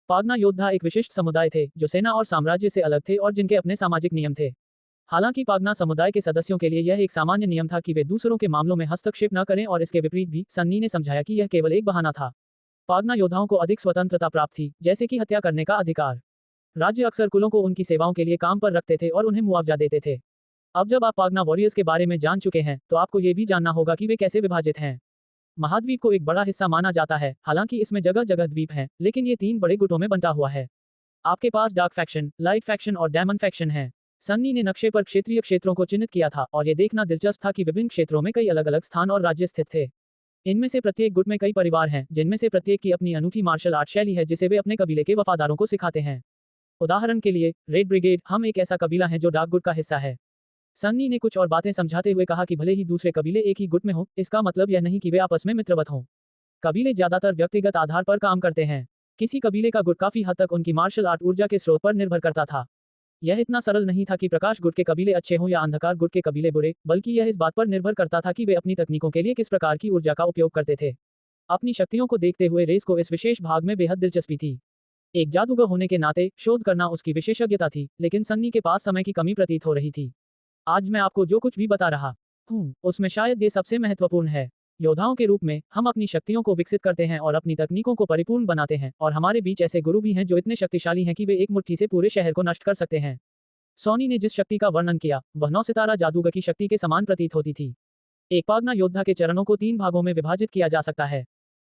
पागना योद्धा एक विशिष्ट समुदाय थे जो सेना और साम्राज्य से अलग थे और जिनके अपने सामाजिक नियम थे। हालांकि पागना समुदाय के सदस्यों के लिए यह एक सामान्य नियम था कि वे दूसरों के मामलों में हस्तक्षेप न करें और इसके विपरीत भी सन्नी ने समझाया कि यह केवल एक बहाना था। पागना योद्धाओं को अधिक स्वतंत्रता प्राप्त थी, जैसे कि हत्या करने का अधिकार। राज्य अक्सर कुलों को उनकी सेवाओं के लिए काम पर रखते थे और उन्हें मुआवजा देते थे। अब जब आप पागना वॉरियर्स के बारे में जान चुके हैं, तो आपको ये भी जानना होगा कि वे कैसे विभाजित हैं। महाद्वीप को एक बड़ा हिस्सा माना जाता है, हालांकि इसमें जगह जगह द्वीप हैं, लेकिन ये 3 बड़े गुटों में बंटा हुआ है। आपके पास डार्क फैक्शन, लाइट फैक्शन और डेमन फैक्शन है। सन्नी ने नक्शे पर क्षेत्रीय क्षेत्रों को चिन्हित किया था और ये देखना दिलचस्प था कि विभिन्न क्षेत्रों में कई अलग अलग स्थान और राज्य स्थित थे। इनमें से प्रत्येक गुट में कई परिवार हैं, जिनमें से प्रत्येक की अपनी अनूठी मार्शल आर्ट शैली है जिसे वे अपने कबीले के वफादारों को सिखाते हैं। उदाहरण के लिए, रेड ब्रिगेड, हम एक ऐसा कबीला है जो डार्क गुट का हिस्सा है। सन्नी ने कुछ और बातें समझाते हुए कहा कि भले ही दूसरे कबीले एक ही गुट में हो, इसका मतलब यह नहीं कि वे आपस में मित्रवत हों। कबीले ज्यादातर व्यक्तिगत आधार पर काम करते हैं। किसी कबीले का गुट काफी हद तक उनकी मार्शल आर्ट ऊर्जा के स्रोत पर निर्भर करता था। यह इतना सरल नहीं था कि प्रकाश गुट के कबीले अच्छे हों या अंधकार गुट के कबीले बुरे, बल्कि यह इस बात पर निर्भर करता था कि वे अपनी तकनीकों के लिए किस प्रकार की ऊर्जा का उपयोग करते थे। अपनी शक्तियों को देखते हुए रेस को इस विशेष भाग में बेहद दिलचस्पी थी। एक जादूगर होने के नाते शोध करना उसकी विशेषज्ञता थी, लेकिन सन्नी के पास समय की कमी प्रतीत हो रही थी। आज मैं आपको जो कुछ भी बता रहा हूँ, उसमें शायद ये सबसे महत्वपूर्ण है। योद्धाओं के रूप में हम अपनी शक्तियों को विकसित करते हैं और अपनी तकनीकों को परिपूर्ण बनाते हैं, और हमारे बीच ऐसे गुरु भी हैं जो इतने शक्तिशाली हैं कि वे एक मुट्ठी से पूरे शहर को नष्ट कर सकते हैं। सोनी ने जिस शक्ति का वर्णन किया, वह 9 सितारा जादूगर की शक्ति के समान प्रतीत होती थी। एक पागना योद्धा के चरणों को 3 भागों में विभाजित किया जा सकता है।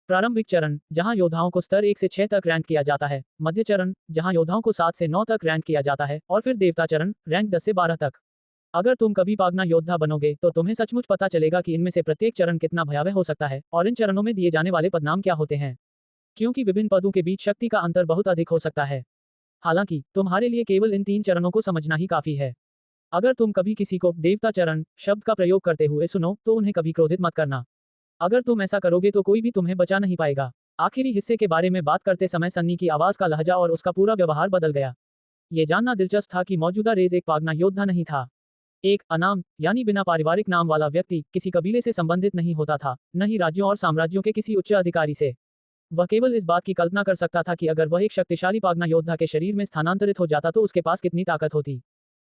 प्रारंभिक चरण, जहां योद्धाओं को स्तर 1 से 6 तक रैंक किया जाता है। मध्य चरण, जहां योद्धाओं को 7 से 9 तक रैंक किया जाता है, और फिर देवता चरण, रैंक 10 से 12 तक। अगर तुम कभी पागना योद्धा बनोगे तो तुम्हें सचमुच पता चलेगा कि इनमें से प्रत्येक चरण कितना भयावह हो सकता है और इन चरणों में दिए जाने वाले पदनाम क्या होते हैं, क्योंकि विभिन्न पदों के बीच शक्ति का अंतर बहुत अधिक हो सकता है। हालांकि तुम्हारे लिए केवल इन 3 चरणों को समझना ही काफी है। अगर तुम कभी किसी को देवता चरण शब्द का प्रयोग करते हुए सुनो तो उन्हें कभी क्रोधित मत करना। अगर तुम ऐसा करोगे तो कोई भी तुम्हें बचा नहीं पाएगा। आखिरी हिस्से के बारे में बात करते समय सन्नी की आवाज का लहजा और उसका पूरा व्यवहार बदल गया। ये जानना दिलचस्प था कि मौजूदा रेज एक पागना योद्धा नहीं था। एक अनाम, यानी बिना पारिवारिक नाम वाला व्यक्ति किसी कबीले से संबंधित नहीं होता था, न ही राज्यों और साम्राज्यों के किसी उच्च अधिकारी से। वह केवल इस बात की कल्पना कर सकता था कि अगर वह एक शक्तिशाली पागना योद्धा के शरीर में स्थानांतरित हो जाता तो उसके पास कितनी ताकत होती।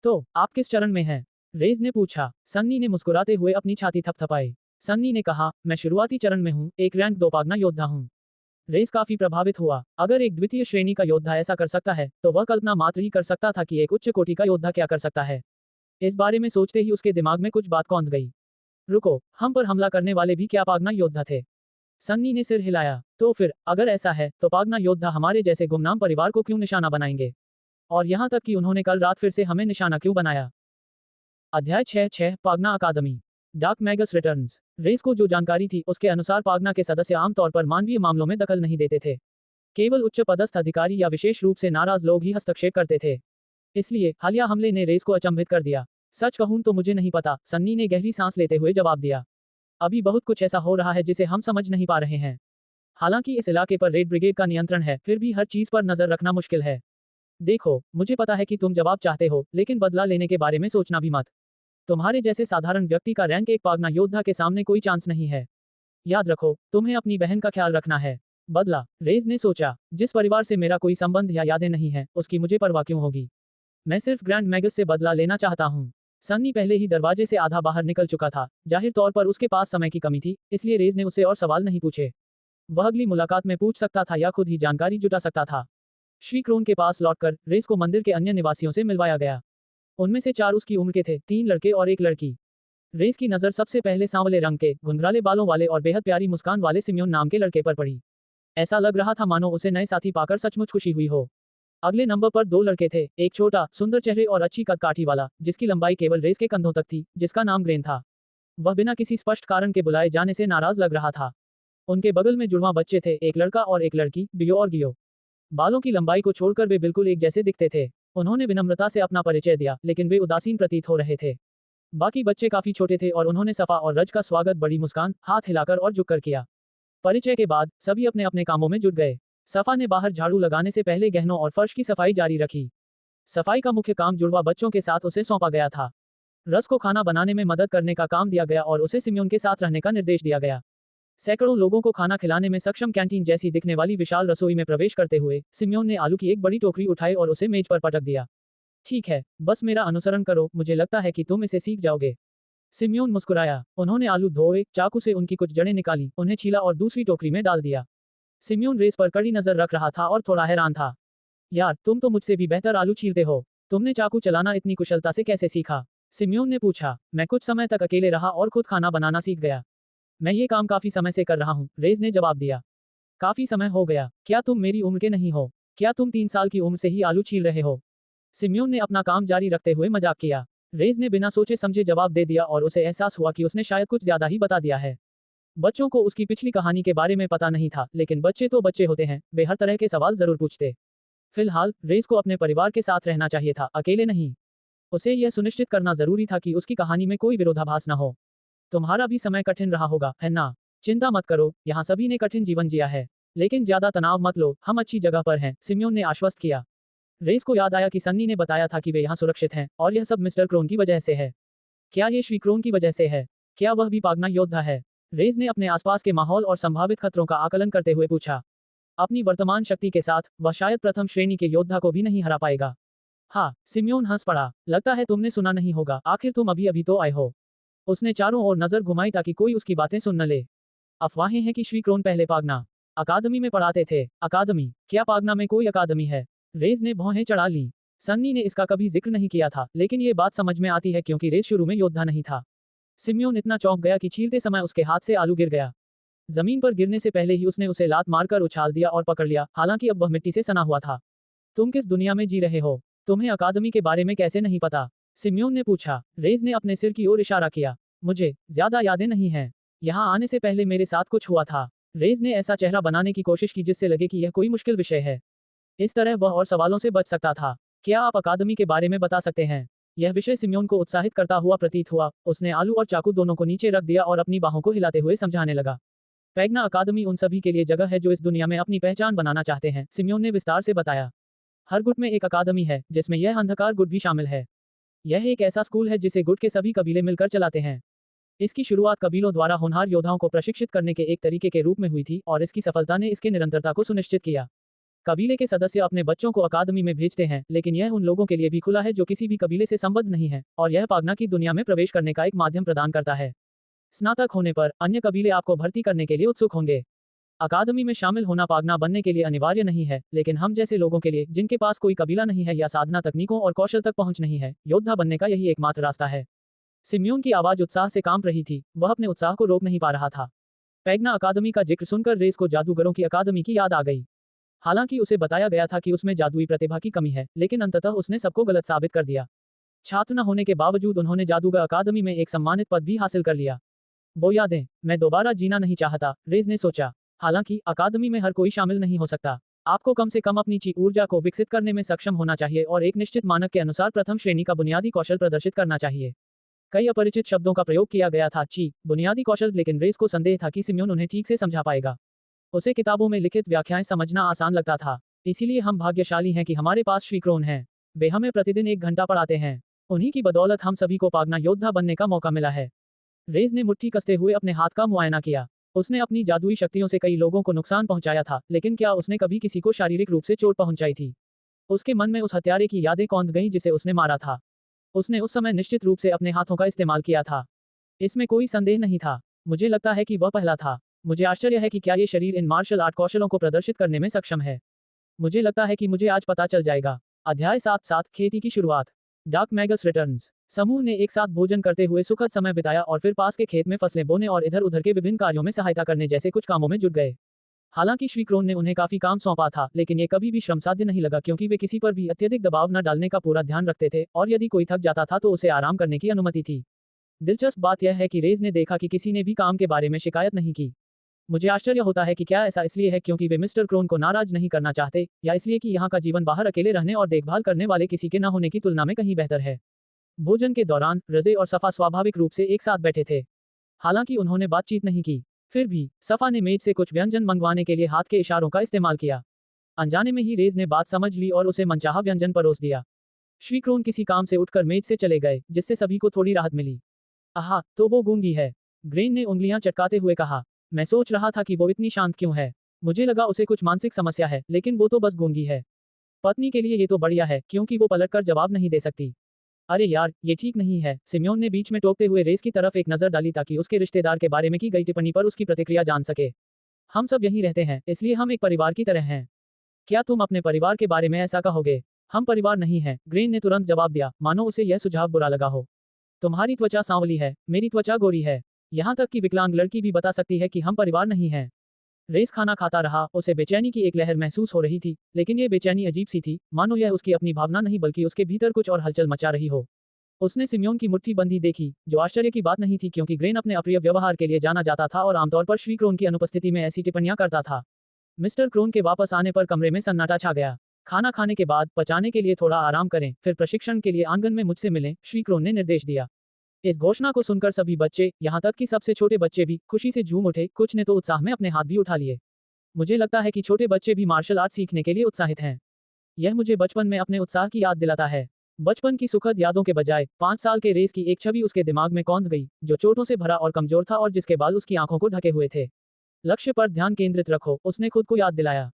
तो आप किस चरण में हैं? रेज ने पूछा। सन्नी ने मुस्कुराते हुए अपनी छाती थपथपाई। सन्नी ने कहा, मैं शुरुआती चरण में हूँ, एक रैंक 2 पागना योद्धा हूँ। रेस काफी प्रभावित हुआ। अगर एक द्वितीय श्रेणी का योद्धा ऐसा कर सकता है, तो वह कल्पना मात्र ही कर सकता था कि एक उच्च कोटि का योद्धा क्या कर सकता है। इस बारे में सोचते ही उसके दिमाग में कुछ बात कौंध गई। रुको, हम पर हमला करने वाले भी क्या पागना योद्धा थे? सन्नी ने सिर हिलाया। तो फिर, अगर ऐसा है, तो पागना योद्धा हमारे जैसे गुमनाम परिवार को क्यों निशाना बनाएंगे? और यहाँ तक कि उन्होंने कल रात फिर से हमें निशाना क्यों बनाया? अध्याय 6 पागना अकादमी। Dark Magas returns. रेस को जो जानकारी थी उसके अनुसार पागना के सदस्य आमतौर पर मानवीय मामलों में दखल नहीं देते थे। केवल उच्च पदस्थ अधिकारी या विशेष रूप से नाराज लोग ही हस्तक्षेप करते थे। इसलिए हालिया हमले ने रेस को अचंभित कर दिया। सच कहूं तो मुझे नहीं पता, सन्नी ने गहरी सांस लेते हुए जवाब दिया। अभी बहुत कुछ ऐसा हो रहा है जिसे हम समझ नहीं पा रहे हैं। हालांकि इस इलाके पर रेड ब्रिगेड का नियंत्रण है, फिर भी हर चीज पर नजर रखना मुश्किल है। देखो, मुझे पता है कि तुम जवाब चाहते हो, लेकिन बदला लेने के बारे में सोचना भी मत। तुम्हारे जैसे साधारण व्यक्ति का रैंक एक पागना योद्धा के सामने कोई चांस नहीं है। याद रखो, तुम्हें अपनी बहन का ख्याल रखना है। बदला, रेज ने सोचा। जिस परिवार से मेरा कोई संबंध या यादें नहीं है, उसकी मुझे परवाह क्यों होगी? मैं सिर्फ ग्रैंड मैगस से बदला लेना चाहता हूँ। सन्नी पहले ही दरवाजे से आधा बाहर निकल चुका था। जाहिर तौर पर उसके पास समय की कमी थी, इसलिए रेज ने उससे और सवाल नहीं पूछे। वह अगली मुलाकात में पूछ सकता था या खुद ही जानकारी जुटा सकता था। श्री क्रोन के पास लौटकर रेस को मंदिर के अन्य निवासियों से मिलवाया गया। उनमें से 4 उसकी उम्र के थे, 3 लड़के और 1 लड़की। रेस की नजर सबसे पहले सांवले रंग के, घुंघराले बालों वाले और बेहद प्यारी मुस्कान वाले सिम्योन नाम के लड़के पर पड़ी। ऐसा लग रहा था मानो उसे नए साथी पाकर सचमुच खुशी हुई हो। अगले नंबर पर 2 लड़के थे, एक छोटा, सुंदर चेहरे और अच्छी कदकाठी वाला, जिसकी लंबाई केवल रेस के कंधों तक थी, जिसका नाम ग्रेन था। वह बिना किसी स्पष्ट कारण के बुलाए जाने से नाराज लग रहा था। उनके बगल में जुड़वां बच्चे थे, एक लड़का और एक लड़की, बियो और गियो। बालों की लंबाई को छोड़कर वे बिल्कुल एक जैसे दिखते थे। उन्होंने विनम्रता से अपना परिचय दिया, लेकिन वे उदासीन प्रतीत हो रहे थे। बाकी बच्चे काफी छोटे थे और उन्होंने सफा और रज का स्वागत बड़ी मुस्कान, हाथ हिलाकर और झुककर किया। परिचय के बाद सभी अपने अपने कामों में जुट गए। सफा ने बाहर झाड़ू लगाने से पहले गहनों और फर्श की सफाई जारी रखी। सफाई का मुख्य काम जुड़वा बच्चों के साथ उसे सौंपा गया था। रस को खाना बनाने में मदद करने का काम दिया गया और उसे सिम्योन के साथ रहने का निर्देश दिया गया। सैकड़ों लोगों को खाना खिलाने में सक्षम कैंटीन जैसी दिखने वाली विशाल रसोई में प्रवेश करते हुए सिम्योन ने आलू की एक बड़ी टोकरी उठाई और उसे मेज पर पटक दिया। ठीक है, बस मेरा अनुसरण करो, मुझे लगता है कि तुम इसे सीख जाओगे। सिम्योन मुस्कुराया। उन्होंने आलू धोए, चाकू से उनकी कुछ जड़ें निकाली, उन्हें छीला और दूसरी टोकरी में डाल दिया। सिम्योन रेस पर कड़ी नजर रख रहा था और थोड़ा हैरान था। यार, तुम तो मुझसे भी बेहतर आलू छीलते हो। तुमने चाकू चलाना इतनी कुशलता से कैसे सीखा? सिम्योन ने पूछा। मैं कुछ समय तक अकेले रहा और खुद खाना बनाना सीख गया। मैं ये काम काफी समय से कर रहा हूँ, रेस ने जवाब दिया। काफी समय हो गया। क्या तुम मेरी उम्र के नहीं हो? क्या तुम 3 साल की उम्र से ही आलू छील रहे हो? सिम्योन ने अपना काम जारी रखते हुए मजाक किया। रेस ने बिना सोचे समझे जवाब दे दिया और उसे एहसास हुआ कि उसने शायद कुछ ज्यादा ही बता दिया है। बच्चों को उसकी पिछली कहानी के बारे में पता नहीं था, लेकिन बच्चे तो बच्चे होते हैं, वे हर तरह के सवाल जरूर पूछते। फिलहाल रेस को अपने परिवार के साथ रहना चाहिए था, अकेले नहीं। उसे यह सुनिश्चित करना जरूरी था कि उसकी कहानी में कोई विरोधाभास न हो। तुम्हारा भी समय कठिन रहा होगा, है ना? चिंता मत करो, यहाँ सभी ने कठिन जीवन जिया है। लेकिन ज्यादा तनाव मत लो, हम अच्छी जगह पर हैं, सिम्योन ने आश्वस्त किया। रेस को याद आया कि सन्नी ने बताया था कि वे यहाँ सुरक्षित हैं, और यह सब मिस्टर क्रोन की वजह से है। क्या ये श्री क्रोन की वजह से है? क्या वह भी पागना योद्धा है? रेस ने अपने आसपास के माहौल और संभावित खतरों का आकलन करते हुए पूछा। अपनी वर्तमान शक्ति के साथ वह शायद प्रथम श्रेणी के योद्धा को भी नहीं हरा पाएगा। हाँ, सिम्योन हंस पड़ा। लगता है तुमने सुना नहीं होगा, आखिर तुम अभी अभी तो आए हो। उसने चारों ओर नजर घुमाई ताकि कोई उसकी बातें सुन न ले। अफवाहें हैं कि श्री क्रोन पहले पागना अकादमी में पढ़ाते थे। अकादमी? क्या पागना में कोई अकादमी है? रेस ने भौहें चढ़ा ली। सन्नी ने इसका कभी जिक्र नहीं किया था, लेकिन ये बात समझ में आती है क्योंकि रेस शुरू में योद्धा नहीं था। सिम्योन इतना चौंक गया कि छीलते समय उसके हाथ से आलू गिर गया। जमीन पर गिरने से पहले ही उसने उसे लात मारकर उछाल दिया और पकड़ लिया, हालांकि अब वह मिट्टी से सना हुआ था। तुम किस दुनिया में जी रहे हो? तुम्हें अकादमी के बारे में कैसे नहीं पता? सिम्योन ने पूछा। रेस ने अपने सिर की ओर इशारा किया। मुझे ज्यादा यादें नहीं हैं। यहाँ आने से पहले मेरे साथ कुछ हुआ था। रेस ने ऐसा चेहरा बनाने की कोशिश की जिससे लगे कि यह कोई मुश्किल विषय है। इस तरह वह और सवालों से बच सकता था। क्या आप अकादमी के बारे में बता सकते हैं? यह विषय सिम्योन को उत्साहित करता हुआ प्रतीत हुआ। उसने आलू और चाकू दोनों को नीचे रख दिया और अपनी बाहों को हिलाते हुए समझाने लगा। पैगना अकादमी उन सभी के लिए जगह है जो इस दुनिया में अपनी पहचान बनाना चाहते हैं, सिम्योन ने विस्तार से बताया। हर गुट में एक अकादमी है, जिसमें यह अंधकार गुट भी शामिल है। यह एक ऐसा स्कूल है जिसे गुट के सभी कबीले मिलकर चलाते हैं। इसकी शुरुआत कबीलों द्वारा होनहार योद्धाओं को प्रशिक्षित करने के एक तरीके के रूप में हुई थी और इसकी सफलता ने इसके निरंतरता को सुनिश्चित किया। कबीले के सदस्य अपने बच्चों को अकादमी में भेजते हैं, लेकिन यह उन लोगों के लिए भी खुला है जो किसी भी कबीले से संबद्ध नहीं है, और यह पागना की दुनिया में प्रवेश करने का एक माध्यम प्रदान करता है। स्नातक होने पर अन्य कबीले आपको भर्ती करने के लिए उत्सुक होंगे। अकादमी में शामिल होना पागना बनने के लिए अनिवार्य नहीं है, लेकिन हम जैसे लोगों के लिए जिनके पास कोई कबीला नहीं है या साधना तकनीकों और कौशल तक पहुंच नहीं है, योद्धा बनने का यही एकमात्र रास्ता है। सिम्योन की आवाज उत्साह से कांप रही थी, वह अपने उत्साह को रोक नहीं पा रहा था। पैगना अकादमी का जिक्र सुनकर रेस को जादूगरों की अकादमी की याद आ गई। हालांकि उसे बताया गया था कि उसमें जादुई प्रतिभा की कमी है, लेकिन अंततः उसने सबको गलत साबित कर दिया। छात्र न होने के बावजूद उन्होंने जादूगर अकादमी में एक सम्मानित पद भी हासिल कर लिया। वो यादें मैं दोबारा जीना नहीं चाहता, रेस ने सोचा। हालांकि अकादमी में हर कोई शामिल नहीं हो सकता। आपको कम से कम अपनी ची ऊर्जा को विकसित करने में सक्षम होना चाहिए और एक निश्चित मानक के अनुसार प्रथम श्रेणी का बुनियादी कौशल प्रदर्शित करना चाहिए। कई अपरिचित शब्दों का प्रयोग किया गया था, ची बुनियादी कौशल, लेकिन रेस को संदेह था कि सिम्योन उन्हें ठीक से समझा पाएगा। उसे किताबों में लिखित व्याख्याएं समझना आसान लगता था। इसीलिए हम भाग्यशाली हैं कि हमारे पास श्री क्रोन हैं। वे हमें प्रतिदिन 1 घंटा पढ़ाते हैं। उन्हीं की बदौलत हम सभी को पागना योद्धा बनने का मौका मिला है। रेस ने मुट्ठी कसते हुए अपने हाथ का मुआयना किया। उसने अपनी जादुई शक्तियों से कई लोगों को नुकसान पहुंचाया था, लेकिन क्या उसने कभी किसी को शारीरिक रूप से चोट पहुंचाई थी? उसके मन में उस हत्यारे की यादें कौंध गईं जिसे उसने मारा था। उसने उस समय निश्चित रूप से अपने हाथों का इस्तेमाल किया था। इसमें कोई संदेह नहीं था। मुझे लगता है कि वह पहला था। मुझे आश्चर्य है कि क्या ये शरीर इन मार्शल आर्ट कौशलों को प्रदर्शित करने में सक्षम है। मुझे लगता है कि मुझे आज पता चल जाएगा। अध्याय 7 खेती की शुरुआत। Dark Magas returns. समूह ने एक साथ भोजन करते हुए सुखद समय बिताया और फिर पास के खेत में फसलें बोने और इधर उधर के विभिन्न कार्यों में सहायता करने जैसे कुछ कामों में जुट गए। हालांकि श्री क्रोन ने उन्हें काफी काम सौंपा था, लेकिन ये कभी भी श्रमसाध्य नहीं लगा क्योंकि वे किसी पर भी अत्यधिक दबाव न डालने का पूरा ध्यान रखते थे और यदि कोई थक जाता था तो उसे आराम करने की अनुमति थी। दिलचस्प बात यह है कि रेस ने देखा कि किसी ने भी काम के बारे में शिकायत नहीं की। मुझे आश्चर्य होता है कि क्या ऐसा इसलिए है क्योंकि वे मिस्टर क्रोन को नाराज नहीं करना चाहते, या इसलिए कि यहाँ का जीवन बाहर अकेले रहने और देखभाल करने वाले किसी के न होने की तुलना में कहीं बेहतर है। भोजन के दौरान रज़े और सफ़ा स्वाभाविक रूप से एक साथ बैठे थे। हालांकि उन्होंने बातचीत नहीं की। फिर भी सफ़ा ने मेज से कुछ व्यंजन मंगवाने के लिए हाथ के इशारों का इस्तेमाल किया। अनजाने में ही रेज ने बात समझ ली और उसे मनचाहा व्यंजन परोस दिया। श्री क्रोन किसी काम से उठकर मेज से चले गए, जिससे सभी को थोड़ी राहत मिली। आहा, तो वो गूंगी है, ग्रेन ने उंगलियां चटकाते हुए कहा। मैं सोच रहा था कि वो इतनी शांत क्यों है। मुझे लगा उसे कुछ मानसिक समस्या है, लेकिन वो तो बस गूंगी है। पत्नी के लिए ये तो बढ़िया है, क्योंकि वो पलटकर जवाब नहीं दे सकती। अरे यार, ये ठीक नहीं है, सिम्योन ने बीच में टोकते हुए रेस की तरफ एक नजर डाली ताकि उसके रिश्तेदार के बारे में की गई टिप्पणी पर उसकी प्रतिक्रिया जान सके। हम सब यहीं रहते हैं, इसलिए हम एक परिवार की तरह हैं। क्या तुम अपने परिवार के बारे में ऐसा कहोगे? हम परिवार नहीं हैं, ग्रेन ने तुरंत जवाब दिया, मानो उसे यह सुझाव बुरा लगा हो। तुम्हारी त्वचा सांवली है, मेरी त्वचा गोरी है। यहाँ तक कि विकलांग लड़की भी बता सकती है कि हम परिवार नहीं हैं। रेस खाना खाता रहा, उसे बेचैनी की एक लहर महसूस हो रही थी, लेकिन ये बेचैनी अजीब सी थी, मानो यह उसकी अपनी भावना नहीं बल्कि उसके भीतर कुछ और हलचल मचा रही हो। उसने सिम्योन की मुट्ठी बंधी देखी, जो आश्चर्य की बात नहीं थी क्योंकि ग्रेन अपने अप्रिय व्यवहार के लिए जाना जाता था और आमतौर पर श्री क्रोन की अनुपस्थिति में ऐसी टिप्पणियां करता था। मिस्टर क्रोन के वापस आने पर कमरे में सन्नाटा छा गया। खाना खाने के बाद पचाने के लिए थोड़ा आराम करें, फिर प्रशिक्षण के लिए आंगन में मुझसे मिलें, श्री क्रोन ने निर्देश दिया। इस घोषणा को सुनकर सभी बच्चे, यहाँ तक कि सबसे छोटे बच्चे भी, खुशी से झूम उठे, कुछ ने तो उत्साह में अपने हाथ भी उठा लिए। मुझे लगता है कि छोटे बच्चे भी मार्शल आर्ट सीखने के लिए उत्साहित हैं। यह मुझे बचपन में अपने उत्साह की याद दिलाता है। बचपन की सुखद यादों के बजाय 5 साल के रेस की एक छवि उसके दिमाग में कौंध गई, जो चोटों से भरा और कमजोर था और जिसके बाल उसकी आंखों को ढके हुए थे। लक्ष्य पर ध्यान केंद्रित रखो, उसने खुद को याद दिलाया।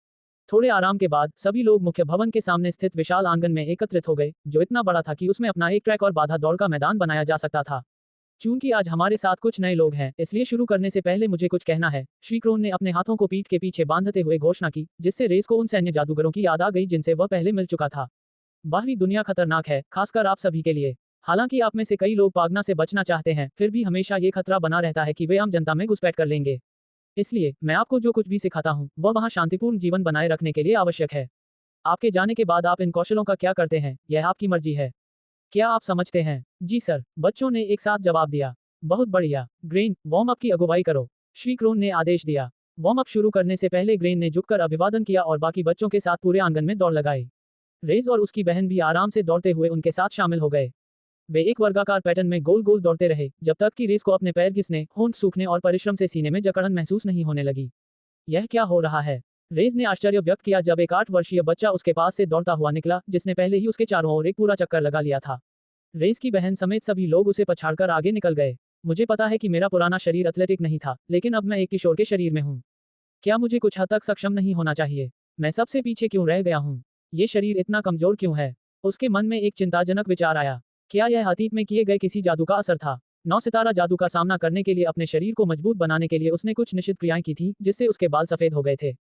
थोड़े आराम के बाद सभी लोग मुख्य भवन के सामने स्थित विशाल आंगन में एकत्रित हो गए, जो इतना बड़ा था कि उसमें अपना एक ट्रैक और बाधा दौड़ का मैदान बनाया जा सकता था। चूंकि आज हमारे साथ कुछ नए लोग हैं, इसलिए शुरू करने से पहले मुझे कुछ कहना है, श्री क्रोन ने अपने हाथों को पीठ के पीछे बांधते हुए घोषणा की, जिससे रेस को उन सैन्य जादूगरों की याद आ गई जिनसे वह पहले मिल चुका था। बाहरी दुनिया खतरनाक है, खासकर आप सभी के लिए। हालांकि आप में से कई लोग पागना से बचना चाहते हैं, फिर भी हमेशा ये खतरा बना रहता है कि वे आम जनता में घुसपैठ कर लेंगे। इसलिए मैं आपको जो कुछ भी सिखाता हूँ, वह वहाँ शांतिपूर्ण जीवन बनाए रखने के लिए आवश्यक है। आपके जाने के बाद आप इन कौशलों का क्या करते हैं, यह आपकी मर्जी है। क्या आप समझते हैं? जी सर, बच्चों ने एक साथ जवाब दिया। बहुत बढ़िया, ग्रेन, वार्म अप की अगुवाई करो, श्री क्रोन ने आदेश दिया। वार्म अप शुरू करने से पहले ग्रेन ने झुककर अभिवादन किया और बाकी बच्चों के साथ पूरे आंगन में दौड़ लगाई। रेज और उसकी बहन भी आराम से दौड़ते हुए उनके साथ शामिल हो गए। वे एक वर्गाकार पैटर्न में गोल गोल दौड़ते रहे, जब तक कि रेस को अपने पैर घिसने, होंठ सूखने और परिश्रम से सीने में जकड़न महसूस नहीं होने लगी। यह क्या हो रहा है? रेज ने आश्चर्य व्यक्त किया जब एक 8 वर्षीय बच्चा उसके पास से दौड़ता हुआ निकला, जिसने पहले ही उसके चारों ओर एक पूरा चक्कर लगा लिया था। रेस की बहन समेत सभी लोग उसे पछाड़कर आगे निकल गए। मुझे पता है कि मेरा पुराना शरीर एथलेटिक नहीं था, लेकिन अब मैं एक किशोर के शरीर में हूँ। क्या मुझे कुछ हद तक सक्षम नहीं होना चाहिए? मैं सबसे पीछे क्यों रह गया हूँ? ये शरीर इतना कमजोर क्यों है? उसके मन में एक चिंताजनक विचार आया। क्या यह अतीत में किए गए किसी जादू का असर था? 9 सितारा जादू का सामना करने के लिए अपने शरीर को मजबूत बनाने के लिए उसने कुछ निश्चित क्रियाएं की थी, जिससे उसके बाल सफेद हो गए थे।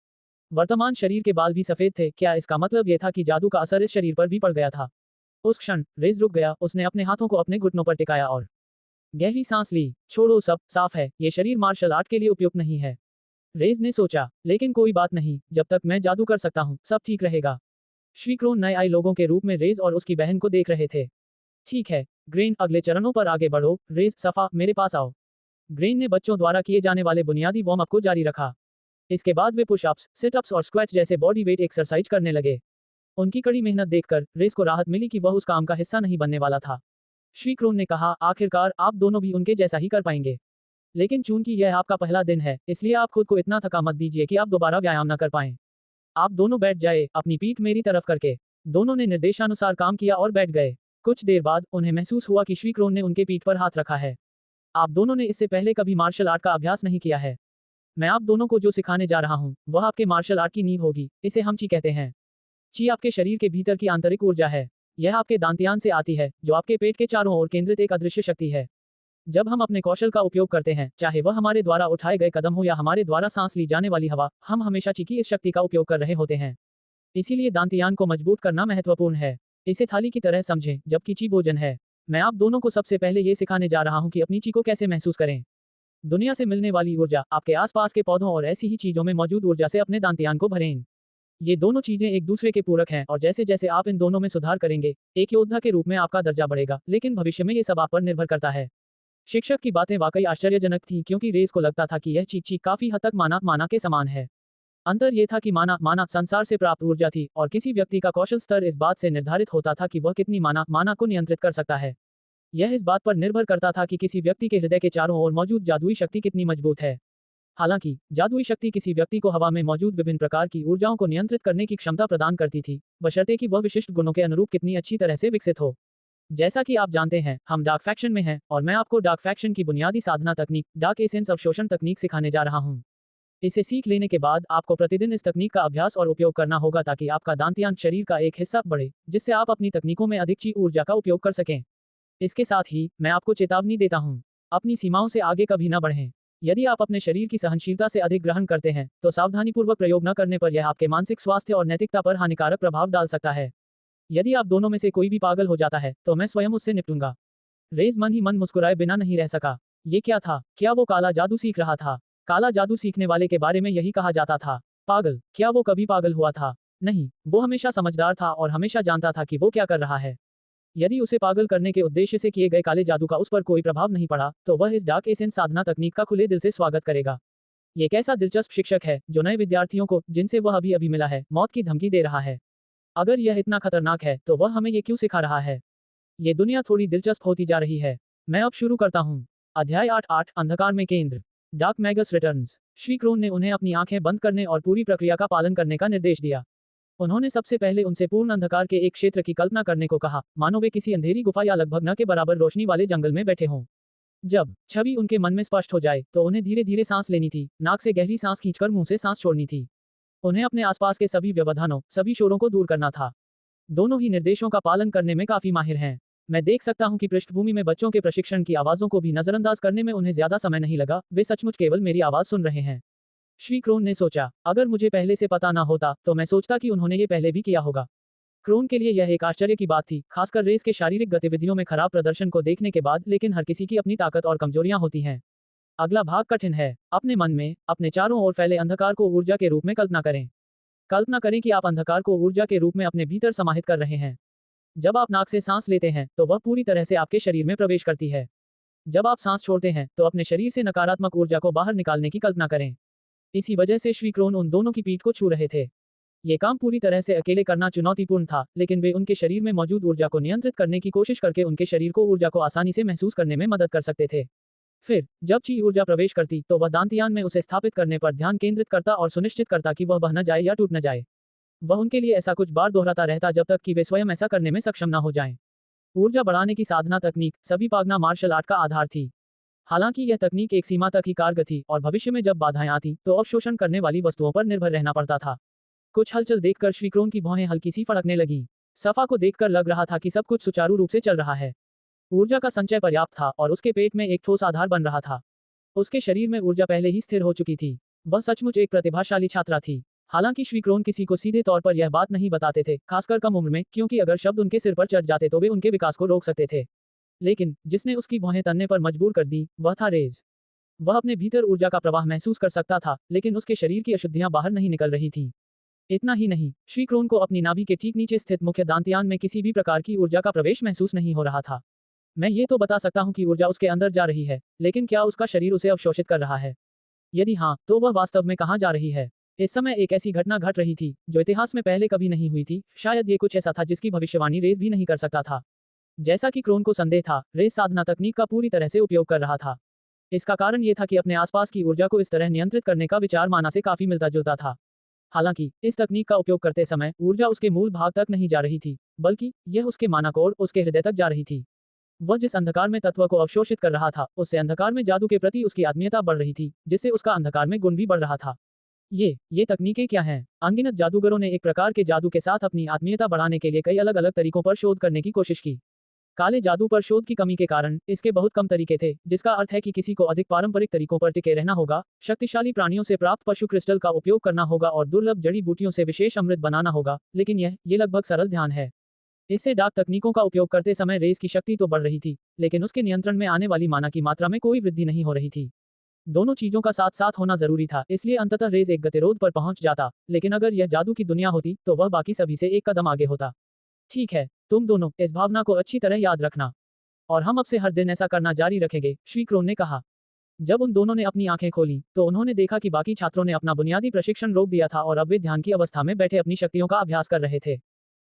वर्तमान शरीर के बाल भी सफेद थे। क्या इसका मतलब यह था कि जादू का असर इस शरीर पर भी पड़ गया था? उस क्षण रेज रुक गया, उसने अपने हाथों को अपने घुटनों पर टिकाया और गहरी सांस ली। छोड़ो, सब साफ है, ये शरीर मार्शल आर्ट के लिए उपयुक्त नहीं है। रेज ने सोचा, लेकिन कोई बात नहीं, जब तक मैं जादू कर सकता हूँ, सब ठीक रहेगा। श्री क्रोन नए आए लोगों के रूप में रेज और उसकी बहन को देख रहे थे। ठीक है, ग्रेन, अगले चरणों पर आगे बढ़ो। रेज, सफा, मेरे पास आओ। ग्रेन ने बच्चों द्वारा किए जाने वाले बुनियादी वार्म अप को जारी रखा। इसके बाद वे पुशअप्स, सिटअप्स और स्क्वैट्स जैसे बॉडी वेट एक्सरसाइज करने लगे। उनकी कड़ी मेहनत देखकर रेस को राहत मिली कि वह उस काम का हिस्सा नहीं बनने वाला था। श्री क्रोन ने कहा, आखिरकार आप दोनों भी उनके जैसा ही कर पाएंगे। लेकिन चूंकि यह आपका पहला दिन है, इसलिए आप खुद को इतना थका मत दीजिए कि आप दोबारा व्यायाम न कर पाएं। आप दोनों बैठ जाए, अपनी पीठ मेरी तरफ करके। दोनों ने निर्देशानुसार काम किया और बैठ गए। कुछ देर बाद उन्हें महसूस हुआ कि श्री क्रोन ने उनके पीठ पर हाथ रखा है। आप दोनों ने इससे पहले कभी मार्शल आर्ट का अभ्यास नहीं किया है। मैं आप दोनों को जो सिखाने जा रहा हूँ, वह आपके मार्शल आर्ट की नींव होगी। इसे हम ची कहते हैं। ची आपके शरीर के भीतर की आंतरिक ऊर्जा है। यह आपके दांतियान से आती है, जो आपके पेट के चारों ओर केंद्रित एक अदृश्य शक्ति है। जब हम अपने कौशल का उपयोग करते हैं, चाहे वह हमारे द्वारा उठाए गए कदम हो या हमारे द्वारा सांस ली जाने वाली हवा, हम हमेशा ची की इस शक्ति का उपयोग कर रहे होते हैं। इसीलिए दांतियान को मजबूत करना महत्वपूर्ण है। इसे थाली की तरह समझें, जबकि ची भोजन है। मैं आप दोनों को सबसे पहले ये सिखाने जा रहा हूँ कि अपनी ची को कैसे महसूस करें। दुनिया से मिलने वाली ऊर्जा, आपके आसपास के पौधों और ऐसी ही चीजों में मौजूद ऊर्जा से अपने दांतियान को भरें। ये दोनों चीजें एक दूसरे के पूरक हैं और जैसे जैसे आप इन दोनों में सुधार करेंगे, एक योद्धा के रूप में आपका दर्जा बढ़ेगा, लेकिन भविष्य में ये सब आप पर निर्भर करता है। शिक्षक की बातें वाकई आश्चर्यजनक थी क्योंकि रेस को लगता था कि यह चीख काफी हद तक माना माना के समान है। अंतर यह था कि माना माना संसार से प्राप्त ऊर्जा थी और किसी व्यक्ति का कौशल स्तर इस बात से निर्धारित होता था कि वह कितनी माना माना को नियंत्रित कर सकता है। यह इस बात पर निर्भर करता था कि किसी व्यक्ति के हृदय के चारों ओर मौजूद जादुई शक्ति कितनी मजबूत है। हालांकि जादुई शक्ति किसी व्यक्ति को हवा में मौजूद विभिन्न प्रकार की ऊर्जाओं को नियंत्रित करने की क्षमता प्रदान करती थी, बशर्ते कि वह विशिष्ट गुणों के अनुरूप कितनी अच्छी तरह से विकसित हो। जैसा कि आप जानते हैं, हम डार्क फैक्शन में हैं और मैं आपको डार्क फैक्शन की बुनियादी साधना तकनीक डार्क एसेंस अवशोषण तकनीक सिखाने जा रहा हूं। इसे सीख लेने के बाद आपको प्रतिदिन इस तकनीक का अभ्यास और उपयोग करना होगा ताकि आपका दांतियांश शरीर का एक हिस्सा बढ़े, जिससे आप अपनी तकनीकों में अधिक ची ऊर्जा का उपयोग कर सकें। इसके साथ ही मैं आपको चेतावनी देता हूं, अपनी सीमाओं से आगे कभी न बढ़ें। यदि आप अपने शरीर की सहनशीलता से अधिक ग्रहण करते हैं तो सावधानीपूर्वक प्रयोग न करने पर यह आपके मानसिक स्वास्थ्य और नैतिकता पर हानिकारक प्रभाव डाल सकता है। यदि आप दोनों में से कोई भी पागल हो जाता है तो मैं स्वयं उससे निपटूंगा। रेज मन ही मन मुस्कुराए बिना नहीं रह सका। ये क्या था? क्या वो काला जादू सीख रहा था? काला जादू सीखने वाले के बारे में यही कहा जाता था। पागल? क्या वो कभी पागल हुआ था? नहीं, वो हमेशा समझदार था और हमेशा जानता था कि वो क्या कर रहा है। यदि उसे पागल करने के उद्देश्य से किए गए काले जादू का उस पर कोई प्रभाव नहीं पड़ा तो वह इस डार्क एसेंस साधना तकनीक का खुले दिल से स्वागत करेगा। ये कैसा दिलचस्प शिक्षक है जो नए विद्यार्थियों को, जिनसे वह अभी अभी मिला है, मौत की धमकी दे रहा है। अगर यह इतना खतरनाक है तो वह हमें ये क्यों सिखा रहा है? ये दुनिया थोड़ी दिलचस्प होती जा रही है। मैं अब शुरू करता हूँ। अध्याय 8 अंधकार में केंद्र। Dark Magas returns. श्री क्रोन ने उन्हें अपनी आंखें बंद करने और पूरी प्रक्रिया का पालन करने का निर्देश दिया। उन्होंने सबसे पहले उनसे पूर्ण अंधकार के एक क्षेत्र की कल्पना करने को कहा, मानो वे किसी अंधेरी गुफा या लगभग न के बराबर रोशनी वाले जंगल में बैठे हों। जब छवि उनके मन में स्पष्ट हो जाए तो उन्हें धीरे धीरे सांस लेनी थी, नाक से गहरी सांस खींचकर मुंह से सांस छोड़नी थी। उन्हें अपने आसपास के सभी व्यवधानों, सभी शोरों को दूर करना था। दोनों ही निर्देशों का पालन करने में काफी माहिर हैं। मैं देख सकता हूं कि पृष्ठभूमि में बच्चों के प्रशिक्षण की आवाजों को भी नजरअंदाज करने में उन्हें ज्यादा समय नहीं लगा, वे सचमुच केवल मेरी आवाज सुन रहे हैं। श्री क्रोन ने सोचा, अगर मुझे पहले से पता ना होता तो मैं सोचता कि उन्होंने ये पहले भी किया होगा। क्रोन के लिए यह एक आश्चर्य की बात थी, खासकर रेस के शारीरिक गतिविधियों में खराब प्रदर्शन को देखने के बाद, लेकिन हर किसी की अपनी ताकत और कमजोरियां होती हैं। अगला भाग कठिन है। अपने मन में अपने चारों ओर फैले अंधकार को ऊर्जा के रूप में कल्पना करें। कल्पना करें कि आप अंधकार को ऊर्जा के रूप में अपने भीतर समाहित कर रहे हैं। जब आप नाक से सांस लेते हैं तो वह पूरी तरह से आपके शरीर में प्रवेश करती है। जब आप सांस छोड़ते हैं तो अपने शरीर से नकारात्मक ऊर्जा को बाहर निकालने की कल्पना करें। इसी वजह से श्री क्रोन उन दोनों की पीठ को छू रहे थे। ये काम पूरी तरह से अकेले करना चुनौतीपूर्ण था, लेकिन वे उनके शरीर में मौजूद ऊर्जा को नियंत्रित करने की कोशिश करके उनके शरीर को ऊर्जा को आसानी से महसूस करने में मदद कर सकते थे। फिर जब ची ऊर्जा प्रवेश करती तो वह दांतियान में उसे स्थापित करने पर ध्यान केंद्रित करता और सुनिश्चित करता कि वह बह न जाए या टूट न जाए। वह उनके लिए ऐसा कुछ बार दोहराता रहता जब तक कि वे स्वयं ऐसा करने में सक्षम न हो जाएं। ऊर्जा बढ़ाने की साधना तकनीक सभी पागना मार्शल आर्ट का आधार थी। हालांकि यह तकनीक एक सीमा तक ही कारगर थी और भविष्य में जब बाधाएं आती तो अवशोषण करने वाली वस्तुओं पर निर्भर रहना पड़ता था। कुछ हलचल देखकर श्री क्रोन की भौहें हल्की सी फड़कने लगी। सफा को देखकर लग रहा था कि सब कुछ सुचारू रूप से चल रहा है। ऊर्जा का संचय पर्याप्त था और उसके पेट में एक ठोस आधार बन रहा था। उसके शरीर में ऊर्जा पहले ही स्थिर हो चुकी थी। वह सचमुच एक प्रतिभाशाली छात्रा थी। हालांकि श्री क्रोन किसी को सीधे तौर पर यह बात नहीं बताते थे, खासकर कम उम्र में, क्योंकि अगर शब्द उनके सिर पर चढ़ जाते तो वे उनके विकास को रोक सकते थे। लेकिन जिसने उसकी भौहें तनने पर मजबूर कर दी वह था रेज। वह अपने भीतर ऊर्जा का प्रवाह महसूस कर सकता था, लेकिन उसके शरीर की अशुद्धियां बाहर नहीं निकल रही थीं। इतना ही नहीं, श्री क्रोन को अपनी नाभि के ठीक नीचे स्थित मुख्य दांतियान में किसी भी प्रकार की ऊर्जा का प्रवेश महसूस नहीं हो रहा था। मैं ये तो बता सकता हूं कि ऊर्जा उसके अंदर जा रही है, लेकिन क्या उसका शरीर उसे अवशोषित कर रहा है? यदि हाँ, तो वह वास्तव में कहाँ जा रही है? इस समय एक ऐसी घटना घट रही थी जो इतिहास में पहले कभी नहीं हुई थी। शायद ये कुछ ऐसा था जिसकी भविष्यवाणी रेस भी नहीं कर सकता था। जैसा कि क्रोन को संदेह था, रेस साधना तकनीक का पूरी तरह से उपयोग कर रहा था। इसका कारण ये था कि अपने आसपास की ऊर्जा को इस तरह नियंत्रित करने का विचार माना से काफी मिलता जुलता था। हालांकि इस तकनीक का उपयोग करते समय ऊर्जा उसके मूल भाग तक नहीं जा रही थी, बल्कि यह उसके मानकोर, उसके हृदय तक जा रही थी। वह जिस अंधकार में तत्व को अवशोषित कर रहा था, उससे अंधकार में जादू के प्रति उसकी आत्मीयता बढ़ रही थी, जिससे उसका अंधकार में गुण भी बढ़ रहा था। ये तकनीकें क्या हैं? अनगिनत जादूगरों ने एक प्रकार के जादू के साथ अपनी आत्मीयता बढ़ाने के लिए कई अलग अलग तरीकों पर शोध करने की कोशिश की। काले जादू पर शोध की कमी के कारण इसके बहुत कम तरीके थे, जिसका अर्थ है कि किसी को अधिक पारंपरिक तरीकों पर टिके रहना होगा, शक्तिशाली प्राणियों से प्राप्त पशु क्रिस्टल का उपयोग करना होगा और दुर्लभ जड़ी बूटियों से विशेष अमृत बनाना होगा। लेकिन ये लगभग सरल ध्यान है। इससे डार्क तकनीकों का उपयोग करते समय रेस की शक्ति तो बढ़ रही थी, लेकिन उसके नियंत्रण में आने वाली माना की मात्रा में कोई वृद्धि नहीं हो रही थी। दोनों चीजों का साथ साथ होना जरूरी था, इसलिए अंततः रेस एक गतिरोध पर पहुंच जाता। लेकिन अगर यह जादू की दुनिया होती तो वह बाकी सभी से एक कदम आगे होता। ठीक है, तुम दोनों इस भावना को अच्छी तरह याद रखना। और हम अब से हर दिन ऐसा करना जारी रखेंगे, श्री क्रोन ने कहा। जब उन दोनों ने अपनी आंखें खोली, तो उन्होंने देखा कि बाकी छात्रों ने अपना बुनियादी प्रशिक्षण रोक दिया था और अब वे ध्यान की अवस्था में बैठे अपनी शक्तियों का अभ्यास कर रहे थे।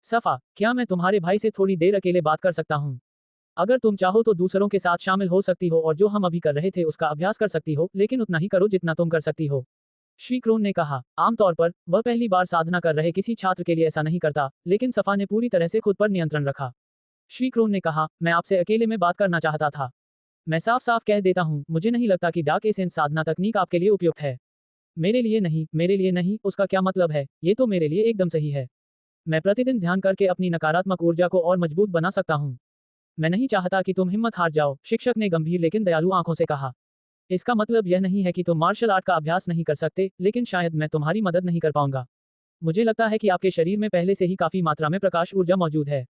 सफा, क्या मैं तुम्हारे भाई से थोड़ी देर अकेले बात कर सकता हूँ? अगर तुम चाहो तो दूसरों के साथ शामिल हो सकती हो और जो हम अभी कर रहे थे उसका अभ्यास कर सकती हो, लेकिन उतना ही करो जितना तुम कर सकती हो। श्री क्रोन ने कहा। आमतौर पर वह पहली बार साधना कर रहे किसी छात्र के लिए ऐसा नहीं करता, लेकिन सफा ने पूरी तरह से खुद पर नियंत्रण रखा। श्री क्रोन ने कहा, मैं आपसे अकेले में बात करना चाहता था। मैं साफ साफ कह देता हूँ, मुझे नहीं लगता कि डार्क एसेंस साधना तकनीक आपके लिए उपयुक्त है। मेरे लिए नहीं, उसका क्या मतलब है? ये तो मेरे लिए एकदम सही है। मैं प्रतिदिन ध्यान करके अपनी नकारात्मक ऊर्जा को और मजबूत बना सकता हूँ। मैं नहीं चाहता कि तुम हिम्मत हार जाओ, शिक्षक ने गंभीर लेकिन दयालु आंखों से कहा। इसका मतलब यह नहीं है कि तुम मार्शल आर्ट का अभ्यास नहीं कर सकते, लेकिन शायद मैं तुम्हारी मदद नहीं कर पाऊंगा। मुझे लगता है कि आपके शरीर में पहले से ही काफी मात्रा में प्रकाश ऊर्जा मौजूद है।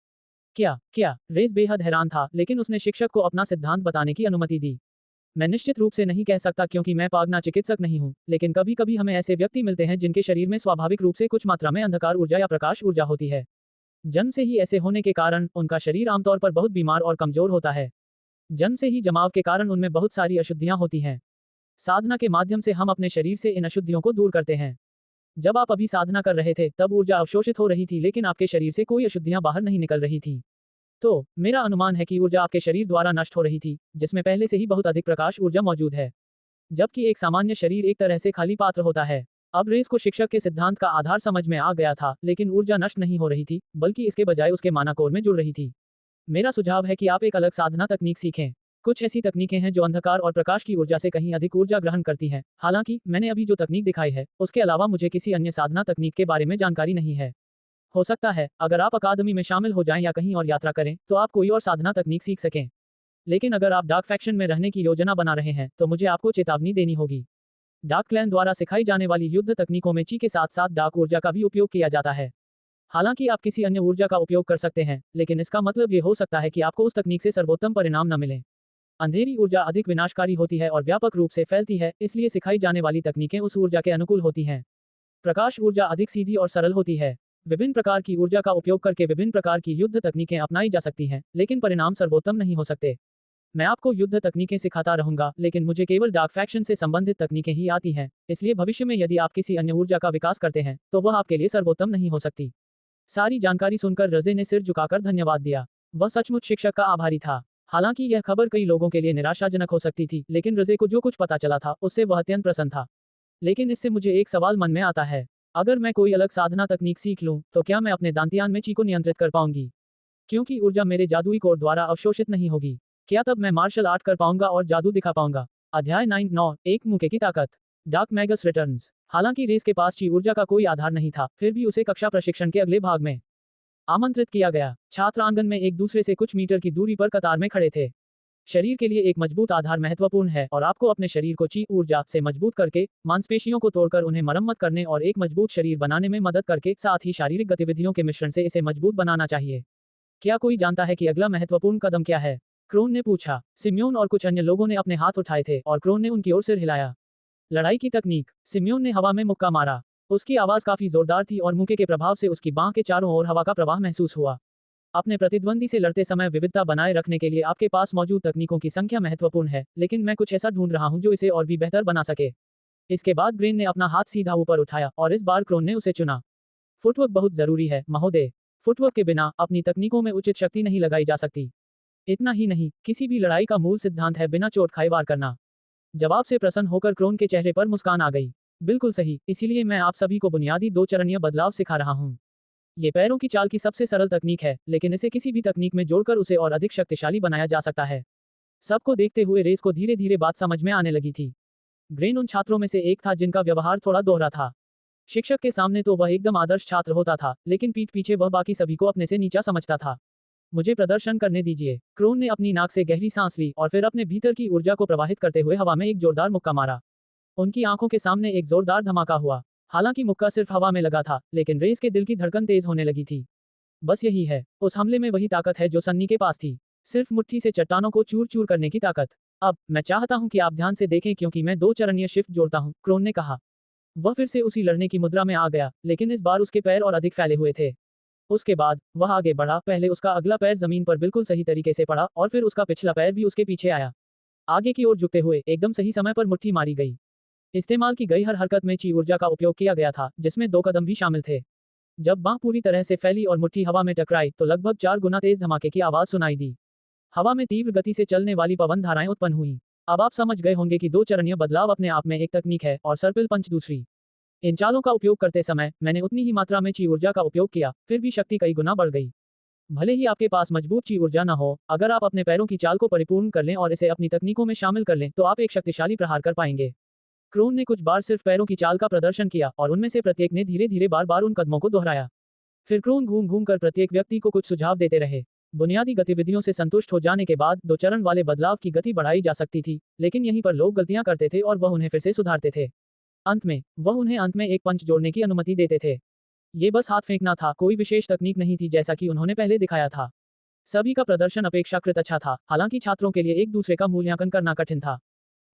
क्या? रेस बेहद हैरान था, लेकिन उसने शिक्षक को अपना सिद्धांत बताने की अनुमति दी। मैं निश्चित रूप से नहीं कह सकता क्योंकि मैं पागना चिकित्सक नहीं हूँ, लेकिन कभी कभी हमें ऐसे व्यक्ति मिलते हैं जिनके शरीर में स्वाभाविक रूप से कुछ मात्रा में अंधकार ऊर्जा या प्रकाश ऊर्जा होती है। जन्म से ही ऐसे होने के कारण उनका शरीर आमतौर पर बहुत बीमार और कमजोर होता है। जन्म से ही जमाव के कारण उनमें बहुत सारी अशुद्धियां होती हैं। साधना के माध्यम से हम अपने शरीर से इन अशुद्धियों को दूर करते हैं। जब आप अभी साधना कर रहे थे तब ऊर्जा अवशोषित हो रही थी, लेकिन आपके शरीर से कोई अशुद्धियां बाहर नहीं निकल रही थी। तो मेरा अनुमान है कि ऊर्जा आपके शरीर द्वारा नष्ट हो रही थी, जिसमें पहले से ही बहुत अधिक प्रकाश ऊर्जा मौजूद है। जबकि एक सामान्य शरीर एक तरह से खाली पात्र होता है। अब रेस को शिक्षक के सिद्धांत का आधार समझ में आ गया था, लेकिन ऊर्जा नष्ट नहीं हो रही थी, बल्कि इसके बजाय उसके माना कोर में जुड़ रही थी। मेरा सुझाव है कि आप एक अलग साधना तकनीक सीखें। कुछ ऐसी तकनीकें हैं जो अंधकार और प्रकाश की ऊर्जा से कहीं अधिक ऊर्जा ग्रहण करती हैं। हालांकि मैंने अभी जो तकनीक दिखाई है, उसके अलावा मुझे किसी अन्य साधना तकनीक के बारे में जानकारी नहीं है। हो सकता है अगर आप अकादमी में शामिल हो जाएं या कहीं और यात्रा करें, तो आप कोई और साधना तकनीक सीख सकें। लेकिन अगर आप डार्क फैक्शन में रहने की योजना बना रहे हैं, तो मुझे आपको चेतावनी देनी होगी। डार्क क्लैन द्वारा सिखाई जाने वाली युद्ध तकनीकों में ची के साथ साथ डार्क ऊर्जा का भी उपयोग किया जाता है। हालांकि आप किसी अन्य ऊर्जा का उपयोग कर सकते हैं, लेकिन इसका मतलब ये हो सकता है कि आपको उस तकनीक से सर्वोत्तम परिणाम न मिले। अंधेरी ऊर्जा अधिक विनाशकारी होती है और व्यापक रूप से फैलती है, इसलिए सिखाई जाने वाली तकनीकें उस ऊर्जा के अनुकूल होती हैं। प्रकाश ऊर्जा अधिक सीधी और सरल होती है। विभिन्न प्रकार की ऊर्जा का उपयोग करके विभिन्न प्रकार की युद्ध तकनीकें अपनाई जा सकती हैं, लेकिन परिणाम सर्वोत्तम नहीं हो सकते। मैं आपको युद्ध तकनीकें सिखाता रहूंगा, लेकिन मुझे केवल डार्क फैक्शन से संबंधित तकनीकें ही आती हैं, इसलिए भविष्य में यदि आप किसी अन्य ऊर्जा का विकास करते हैं, तो वह आपके लिए सर्वोत्तम नहीं हो सकती। सारी जानकारी सुनकर रजे ने सिर झुकाकर धन्यवाद दिया। वह सचमुच शिक्षक का आभारी था। हालांकि यह खबर कई लोगों के लिए निराशाजनक हो सकती थी, लेकिन रजे को जो कुछ पता चला था उससे वह अत्यंत प्रसन्न था। लेकिन इससे मुझे एक सवाल मन में आता है, अगर मैं कोई अलग साधना तकनीक सीख लूं, तो क्या मैं अपने दांतियान में ची को नियंत्रित कर पाऊंगी? क्योंकि ऊर्जा मेरे जादुई कोर द्वारा अवशोषित नहीं होगी। क्या तब मैं मार्शल आर्ट कर पाऊंगा और जादू दिखा पाऊंगा? अध्याय 9 एक मुके की ताकत। Dark Magas returns. हालांकि रेस के पास ची ऊर्जा का कोई आधार नहीं था, फिर भी उसे कक्षा प्रशिक्षण के अगले भाग में आमंत्रित किया गया। छात्र आंगन में एक दूसरे से कुछ मीटर की दूरी पर कतार में खड़े थे। शरीर के लिए एक मजबूत आधार महत्वपूर्ण है और आपको अपने शरीर को ची ऊर्जा से मजबूत करके, मांसपेशियों को तोड़कर उन्हें मरम्मत करने और एक मजबूत शरीर बनाने में मदद करके, साथ ही शारीरिक गतिविधियों के मिश्रण से इसे मजबूत बनाना चाहिए। क्या कोई जानता है कि अगला महत्वपूर्ण कदम क्या है? क्रोन ने पूछा। सिम्योन और कुछ अन्य लोगों ने अपने हाथ उठाए थे और क्रोन ने उनकी ओर सिर हिलाया। लड़ाई की तकनीक। सिम्योन ने हवा में मुक्का मारा। उसकी आवाज काफी जोरदार थी और मुक्के के प्रभाव से उसकी बांह के चारों ओर हवा का प्रवाह महसूस हुआ। अपने प्रतिद्वंदी से लड़ते समय विविधता बनाए रखने के लिए आपके पास मौजूद तकनीकों की संख्या महत्वपूर्ण है, लेकिन मैं कुछ ऐसा ढूंढ रहा हूं जो इसे और भी बेहतर बना सके। इसके बाद ग्रेन ने अपना हाथ सीधा ऊपर उठाया और इस बार क्रोन ने उसे चुना। फुटवर्क बहुत जरूरी है, महोदय। फुटवर्क के बिना अपनी तकनीकों में उचित शक्ति नहीं लगाई जा सकती। इतना ही नहीं, किसी भी लड़ाई का मूल सिद्धांत है बिना चोट खाए वार करना। जवाब से प्रसन्न होकर क्रोन के चेहरे पर मुस्कान आ गई। बिल्कुल सही, इसीलिए मैं आप सभी को बुनियादी 2 चरणीय बदलाव सिखा रहा हूं। ये पैरों की चाल की सबसे सरल तकनीक है, लेकिन इसे किसी भी तकनीक में जोड़कर उसे और अधिक शक्तिशाली बनाया जा सकता है। सबको देखते हुए रेस को धीरे धीरे बात समझ में आने लगी थी। ग्रेन उन छात्रों में से एक था जिनका व्यवहार थोड़ा दोहरा था। शिक्षक के सामने तो वह एकदम आदर्श छात्र होता था, लेकिन पीठ पीछे वह बाकी सभी को अपने से नीचा समझता था। मुझे प्रदर्शन करने दीजिए। क्रोन ने अपनी नाक से गहरी सांस ली और फिर अपने भीतर की ऊर्जा को प्रवाहित करते हुए हवा में एक जोरदार मुक्का मारा। उनकी आंखों के सामने एक जोरदार धमाका हुआ। हालांकि मुक्का सिर्फ हवा में लगा था, लेकिन रेस के दिल की धड़कन तेज होने लगी थी। बस यही है, उस हमले में वही ताकत है जो सन्नी के पास थी, सिर्फ मुट्ठी से चट्टानों को चूर चूर करने की ताकत। अब मैं चाहता हूं कि आप ध्यान से देखें क्योंकि मैं 2 चरणीय शिफ्ट जोड़ता हूं, क्रोन ने कहा। वह फिर से उसी लड़ने की मुद्रा में आ गया, लेकिन इस बार उसके पैर और अधिक फैले हुए थे। उसके बाद वह आगे बढ़ा, पहले उसका अगला पैर जमीन पर बिल्कुल सही तरीके से पड़ा और फिर उसका पिछला पैर भी उसके पीछे आया। आगे की ओर झुकते हुए एकदम सही समय पर मुट्ठी मारी गई। इस्तेमाल की गई हर हरकत में ची ऊर्जा का उपयोग किया गया था, जिसमें 2 कदम भी शामिल थे। जब बांह पूरी तरह से फैली और मुट्ठी हवा में टकराई तो लगभग 4 गुना तेज धमाके की आवाज सुनाई दी। हवा में तीव्र गति से चलने वाली पवन धाराएं उत्पन्न हुई। अब आप समझ गए होंगे कि 2 चरणीय बदलाव अपने आप में एक तकनीक है और सर्पिल पंच दूसरी। इन चालों का उपयोग करते समय मैंने उतनी ही मात्रा में ची ऊर्जा का उपयोग किया, फिर भी शक्ति कई गुना बढ़ गई। भले ही आपके पास मजबूत ची ऊर्जा न हो, अगर आप अपने पैरों की चाल को परिपूर्ण कर लें और इसे अपनी तकनीकों में शामिल कर लें तो आप एक शक्तिशाली प्रहार कर पाएंगे। क्रोन ने कुछ बार सिर्फ पैरों की चाल का प्रदर्शन किया और उनमें से प्रत्येक ने धीरे धीरे बार बार उन कदमों को दोहराया। फिर क्रोन घूम घूम कर प्रत्येक व्यक्ति को कुछ सुझाव देते रहे। बुनियादी गतिविधियों से संतुष्ट हो जाने के बाद 2 चरण वाले बदलाव की गति बढ़ाई जा सकती थी, लेकिन यहीं पर लोग गलतियां करते थे और वह उन्हें फिर से सुधारते थे। अंत में वह उन्हें अंत में एक पंच जोड़ने की अनुमति देते थे। ये बस हाथ फेंकना था, कोई विशेष तकनीक नहीं थी जैसा कि उन्होंने पहले दिखाया था। सभी का प्रदर्शन अपेक्षाकृत अच्छा था, हालांकि छात्रों के लिए एक दूसरे का मूल्यांकन करना कठिन था।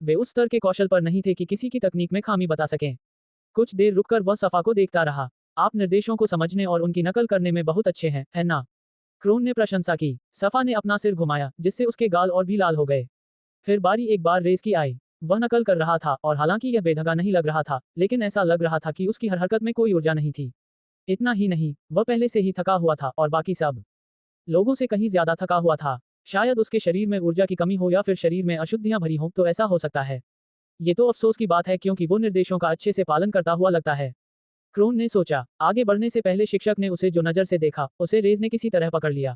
वे उस स्तर के कौशल पर नहीं थे कि किसी की तकनीक में खामी बता सकें। कुछ देर रुककर वह सफा को देखता रहा। आप निर्देशों को समझने और उनकी नकल करने में बहुत अच्छे हैं, है ना? क्रोन ने प्रशंसा की। सफा ने अपना सिर घुमाया, जिससे उसके गाल और भी लाल हो गए। फिर बारी एक बार रेस की आई। वह नकल कर रहा था और हालांकि यह बेढंगा नहीं लग रहा था, लेकिन ऐसा लग रहा था कि उसकी हर हरकत में कोई ऊर्जा नहीं थी। इतना ही नहीं, वह पहले से ही थका हुआ था और बाकी सब लोगों से कहीं ज्यादा थका हुआ था। शायद उसके शरीर में ऊर्जा की कमी हो या फिर शरीर में अशुद्धियां भरी हों, तो ऐसा हो सकता है। ये तो अफसोस की बात है क्योंकि वो निर्देशों का अच्छे से पालन करता हुआ लगता है। क्रोन ने सोचा। आगे बढ़ने से पहले शिक्षक ने उसे जो नजर से देखा, उसे रेज ने किसी तरह पकड़ लिया।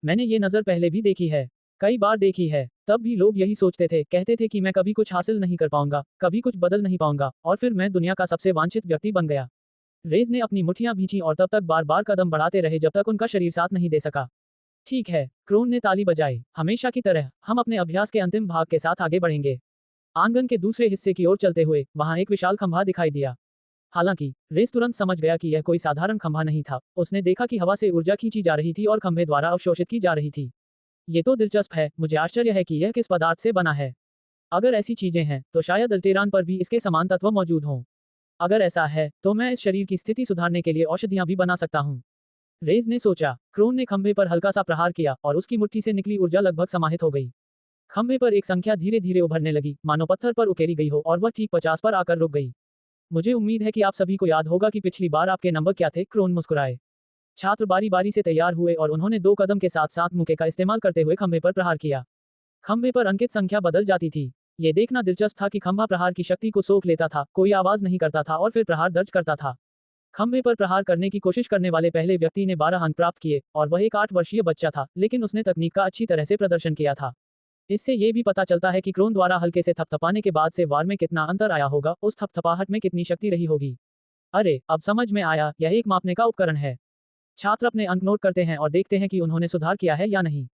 मैंने ये नजर पहले भी देखी है, कई बार देखी है। तब भी लोग यही सोचते थे, कहते थे कि मैं कभी कुछ हासिल नहीं कर पाऊंगा, कभी कुछ बदल नहीं पाऊंगा, और फिर मैं दुनिया का सबसे वांछित व्यक्ति बन गया। रेज ने अपनी मुट्ठियां भींची और तब तक बार बार कदम बढ़ाते रहे जब तक उनका शरीर साथ नहीं दे सका। ठीक है, क्रोन ने ताली बजाई। हमेशा की तरह हम अपने अभ्यास के अंतिम भाग के साथ आगे बढ़ेंगे। आंगन के दूसरे हिस्से की ओर चलते हुए वहां एक विशाल खंभा दिखाई दिया। हालांकि रेस तुरंत समझ गया कि यह कोई साधारण खंभा नहीं था। उसने देखा कि हवा से ऊर्जा खींची जा रही थी और खंभे द्वारा अवशोषित की जा रही थी। ये तो दिलचस्प है, मुझे आश्चर्य है कि यह किस पदार्थ से बना है। अगर ऐसी चीजें हैं तो शायद अल्टेरान पर भी इसके समान तत्व मौजूद हों। अगर ऐसा है तो मैं इस शरीर की स्थिति सुधारने के लिए औषधियां भी बना सकता हूँ। रेज ने सोचा। क्रोन ने खंभे पर हल्का सा प्रहार किया और उसकी मुट्ठी से निकली ऊर्जा लगभग समाहित हो गई। खंभे पर एक संख्या धीरे धीरे उभरने लगी, मानो पत्थर पर उकेरी गई हो, और वह ठीक 50 पर आकर रुक गई। मुझे उम्मीद है कि आप सभी को याद होगा कि पिछली बार आपके नंबर क्या थे। क्रोन मुस्कुराए। छात्र बारी बारी से तैयार हुए और उन्होंने 2 कदम के साथ साथ मुक्के का इस्तेमाल करते हुए खंभे पर प्रहार किया। खंभे पर अंकित संख्या बदल जाती थी। ये देखना दिलचस्प था कि खंभा प्रहार की शक्ति को सोख लेता था, कोई आवाज नहीं करता था और फिर प्रहार दर्ज करता था। खंभे पर प्रहार करने की कोशिश करने वाले पहले व्यक्ति ने 12 अंक प्राप्त किए और वह एक 8 वर्षीय बच्चा था, लेकिन उसने तकनीक का अच्छी तरह से प्रदर्शन किया था। इससे ये भी पता चलता है कि क्रोन द्वारा हल्के से थपथपाने के बाद से वार में कितना अंतर आया होगा, उस थपथपाहट में कितनी शक्ति रही होगी। अरे, अब समझ में आया, यह एक मापने का उपकरण है। छात्र अपने अंक नोट करते हैं और देखते हैं कि उन्होंने सुधार किया है या नहीं।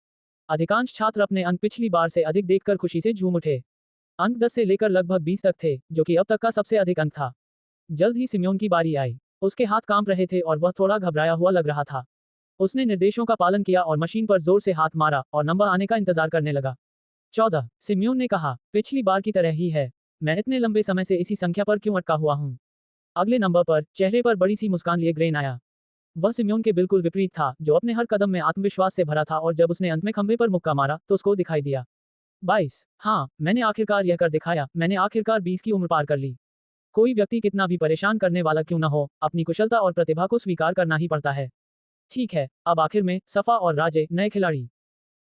अधिकांश छात्र अपने अंक पिछली बार से अधिक देखकर खुशी से झूम उठे। अंक 10 से लेकर लगभग 20 तक थे, जो कि अब तक का सबसे अधिक अंक था। जल्द ही सिम्योन की बारी आई। उसके हाथ कांप रहे थे और वह थोड़ा घबराया हुआ लग रहा था। उसने निर्देशों का पालन किया और मशीन पर जोर से हाथ मारा और नंबर आने का इंतजार करने लगा। 14, सिम्योन ने कहा। पिछली बार की तरह ही है। मैं इतने लंबे समय से इसी संख्या पर क्यों अटका हुआ हूँ? अगले नंबर पर चेहरे पर बड़ी सी मुस्कान लिए ग्रेन आया। वह सिम्योन के बिल्कुल विपरीत था, जो अपने हर कदम में आत्मविश्वास से भरा था, और जब उसने अंत में खंभे पर मुक्का मारा तो उसको दिखाई दिया। 22। हाँ, मैंने आखिरकार यह कर दिखाया, मैंने आखिरकार 20 की उम्र पार कर ली। कोई व्यक्ति कितना भी परेशान करने वाला क्यों न हो, अपनी कुशलता और प्रतिभा को स्वीकार करना ही पड़ता है। ठीक है, अब आखिर में सफा और राजे नए खिलाड़ी।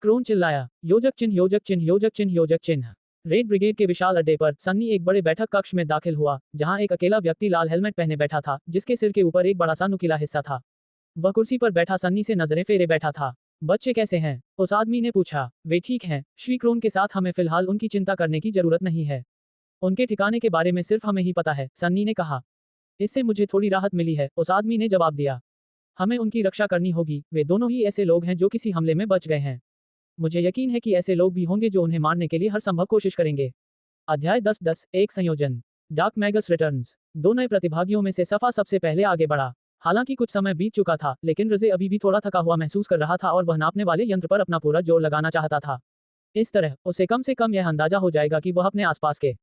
क्रोन चिल्लाया। योजक चिन्ह, योजक चिन्ह, योजक चिन्ह, योजक चिन्ह। रेड ब्रिगेड के विशाल अड्डे पर सन्नी एक बड़े बैठक कक्ष में दाखिल हुआ, जहां एक अकेला व्यक्ति लाल हेलमेट पहने बैठा था, जिसके सिर के ऊपर एक बड़ा सा नुकीला हिस्सा था। वह कुर्सी पर बैठा सन्नी से नजरें फेरे बैठा था। बच्चे कैसे हैं? उस आदमी ने पूछा। वे ठीक हैं, श्री क्रोन के साथ हमें फिलहाल उनकी चिंता करने की जरूरत नहीं है। उनके ठिकाने के बारे में सिर्फ हमें ही पता है, सन्नी ने कहा। इससे मुझे थोड़ी राहत मिली है, उस आदमी ने जवाब दिया। हमें उनकी रक्षा करनी होगी, वे दोनों ही ऐसे लोग हैं जो किसी हमले में बच गए हैं। मुझे यकीन है कि ऐसे लोग भी होंगे जो उन्हें मारने के लिए हर संभव कोशिश करेंगे। अध्याय 10-10 एक संयोजन। Dark Magas returns. 2 नए प्रतिभागियों में से सफा सबसे पहले आगे बढ़ा। हालांकि कुछ समय बीत चुका था, लेकिन रजे अभी भी थोड़ा थका हुआ महसूस कर रहा था और वह नापने वाले यंत्र पर अपना पूरा जोर लगाना चाहता था। इस तरह उसे से कम यह अंदाजा हो जाएगा कि वह अपने आसपास के